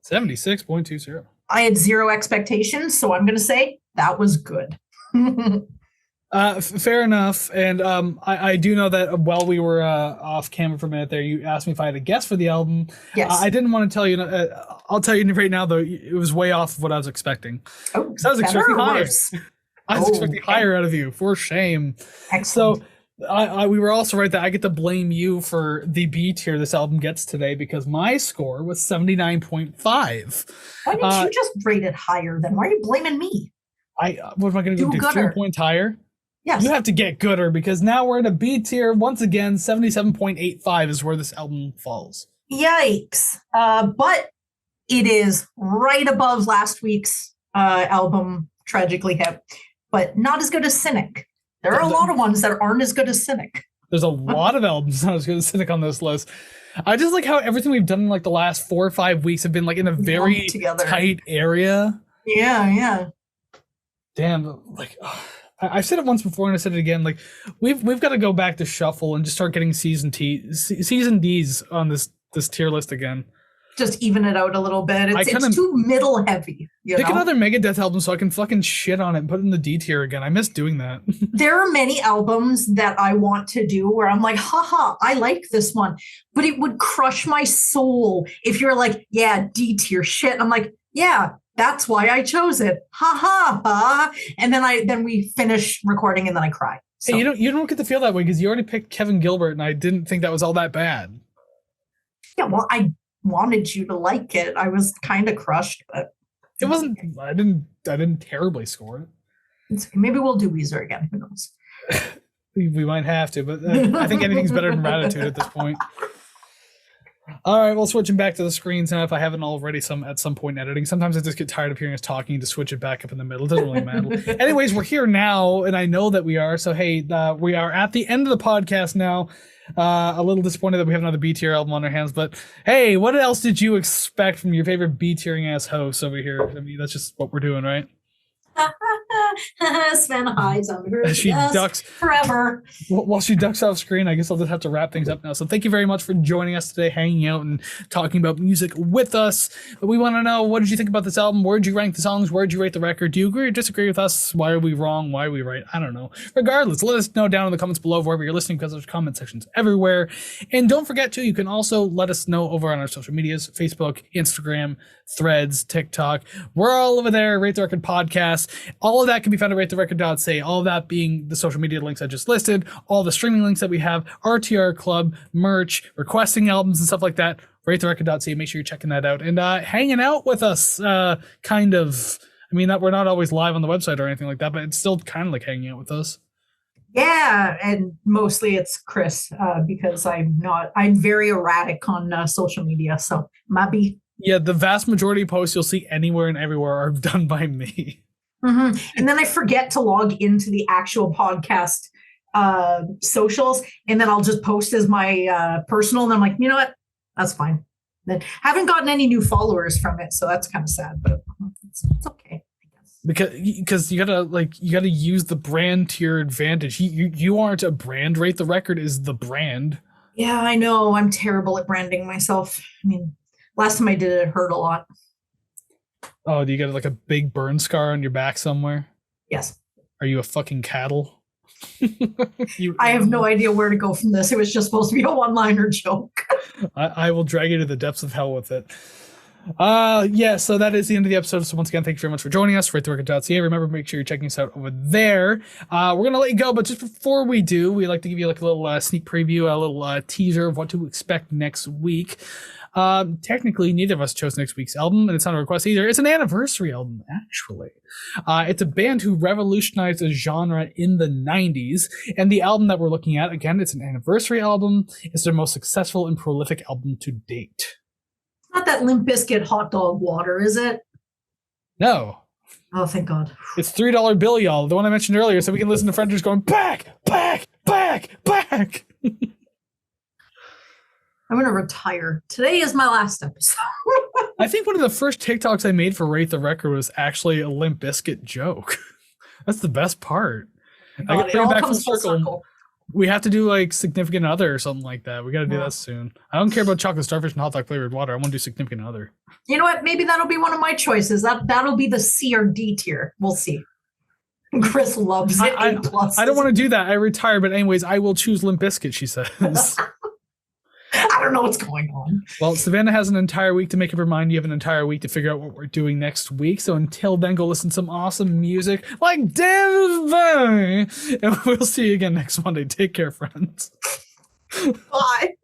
76.20. I had 0 expectations, so I'm going to say that was good. Fair enough. And I do know that while we were off camera for a minute there, you asked me if I had a guess for the album. Yes. I didn't want to tell you. I'll tell you right now, though, it was way off of what I was expecting. Oh, I was expecting higher. Worse? I was expecting higher out of you, for shame. Excellent. So we were also right that I get to blame you for the B tier this album gets today, because my score was 79.5. Why didn't you just rate it higher then? Why are you blaming me? What am I going to do? 3 points higher? Yes. You have to get gooder, because now we're in a B tier. Once again, 77.85 is where this album falls. Yikes. But it is right above last week's album, Tragically Hip, but not as good as Cynic. There are a lot of ones that aren't as good as Cynic. There's a lot of albums not as good as Cynic on this list. I just like how everything we've done in like the last 4 or 5 weeks have been like in a very tight area. Yeah. Damn, like I've said it once before and I said it again. Like we've got to go back to shuffle and just start getting season Ds on this tier list again. Just even it out a little bit. It's too middle heavy. Pick another Megadeth album so I can fucking shit on it and put it in the D tier again. I miss doing that. There are many albums that I want to do where I'm like, haha, I like this one. But it would crush my soul if you're like, yeah, D tier shit. I'm like, yeah, that's why I chose it. Ha ha ha. And then we finish recording and then I cry. So. Hey, you don't get to feel that way because you already picked Kevin Gilbert and I didn't think that was all that bad. Yeah, well, I wanted you to like it. I was kind of crushed, but it wasn't. I didn't terribly score it. Maybe we'll do Weezer again. Who knows? we might have to, but I think anything's better than Ratitude at this point. All right, well, switching back to the screens now. If I haven't already, at some point editing. Sometimes I just get tired of hearing us talking to switch it back up in the middle. It doesn't really matter. Anyways, we're here now, and I know that we are. So hey, we are at the end of the podcast now. A little disappointed that we have another B tier album on our hands, but hey, what else did you expect from your favorite B tiering ass host over here? I mean, that's just what we're doing, right? Savannah hides under her She desk ducks forever. while she ducks off screen. I guess I'll just have to wrap things up now. So thank you very much for joining us today, hanging out and talking about music with us. But we want to know, what did you think about this album? Where'd you rank the songs? Where'd you rate the record? Do you agree or disagree with us? Why are we wrong? Why are we right? I don't know. Regardless, let us know down in the comments below wherever you're listening, because there's comment sections everywhere. And don't forget to, you can also let us know over on our social medias, Facebook, Instagram, Threads, TikTok. We're all over there. Rate the Record Podcast. All of that can be found at ratetherecord.ca. All of that being the social media links I just listed, all the streaming links that we have, RTR Club, merch, requesting albums and stuff like that. Ratetherecord.ca. Make sure you're checking that out and hanging out with us. Kind of. I mean, that we're not always live on the website or anything like that, but it's still kind of like hanging out with us. Yeah, and mostly it's Kris because I'm very erratic on social media, so maybe. Yeah, the vast majority of posts you'll see anywhere and everywhere are done by me. Mm-hmm. And then I forget to log into the actual podcast socials, and then I'll just post as my personal, and I'm like, you know what? That's fine. Then haven't gotten any new followers from it, so that's kind of sad, but it's okay. Because you gotta use the brand to your advantage. You aren't a brand. Rate the Record is the brand. Yeah, I know. I'm terrible at branding myself. I mean, last time I did it, it hurt a lot. Oh, do you get like a big burn scar on your back somewhere? Yes. Are you a fucking cattle? I have no idea where to go from this. It was just supposed to be a one-liner joke. I will drag you to the depths of hell with it. Yeah, so that is the end of the episode. So once again, thank you very much for joining us. ratetherecord.ca. Remember, make sure you're checking us out over there. We're gonna let you go, but just before we do, we like to give you like a little sneak preview, a little teaser of what to expect next week. Technically, neither of us chose next week's album, and it's not a request either. It's an anniversary album, actually. It's a band who revolutionized a genre in the 90s, and the album that we're looking at, again, it's an anniversary album. It's their most successful and prolific album to date. Not that Limp Bizkit hot dog water, is it? No. Oh, thank God. It's $3 bill, y'all. The one I mentioned earlier, so we can listen to friends just going back, back, back, back. I'm going to retire. Today is my last episode. I think one of the first TikToks I made for Rate the Record was actually a Limp Bizkit joke. That's the best part. I got to bring it back full circle. We have to do like Significant Other or something like that. We got to do that soon. I don't care about chocolate starfish and hot dog flavored water. I want to do Significant Other. You know what? Maybe that'll be one of my choices. That'll be the C or D tier. We'll see. Kris loves it. I don't want to do that. I retire, but anyways, I will choose Limp Bizkit, she says. I don't know what's going on. Well, Savannah has an entire week to make up her mind. You have an entire week to figure out what we're doing next week. So until then, go listen to some awesome music like David Bowie. And we'll see you again next Monday. Take care, friends. Bye.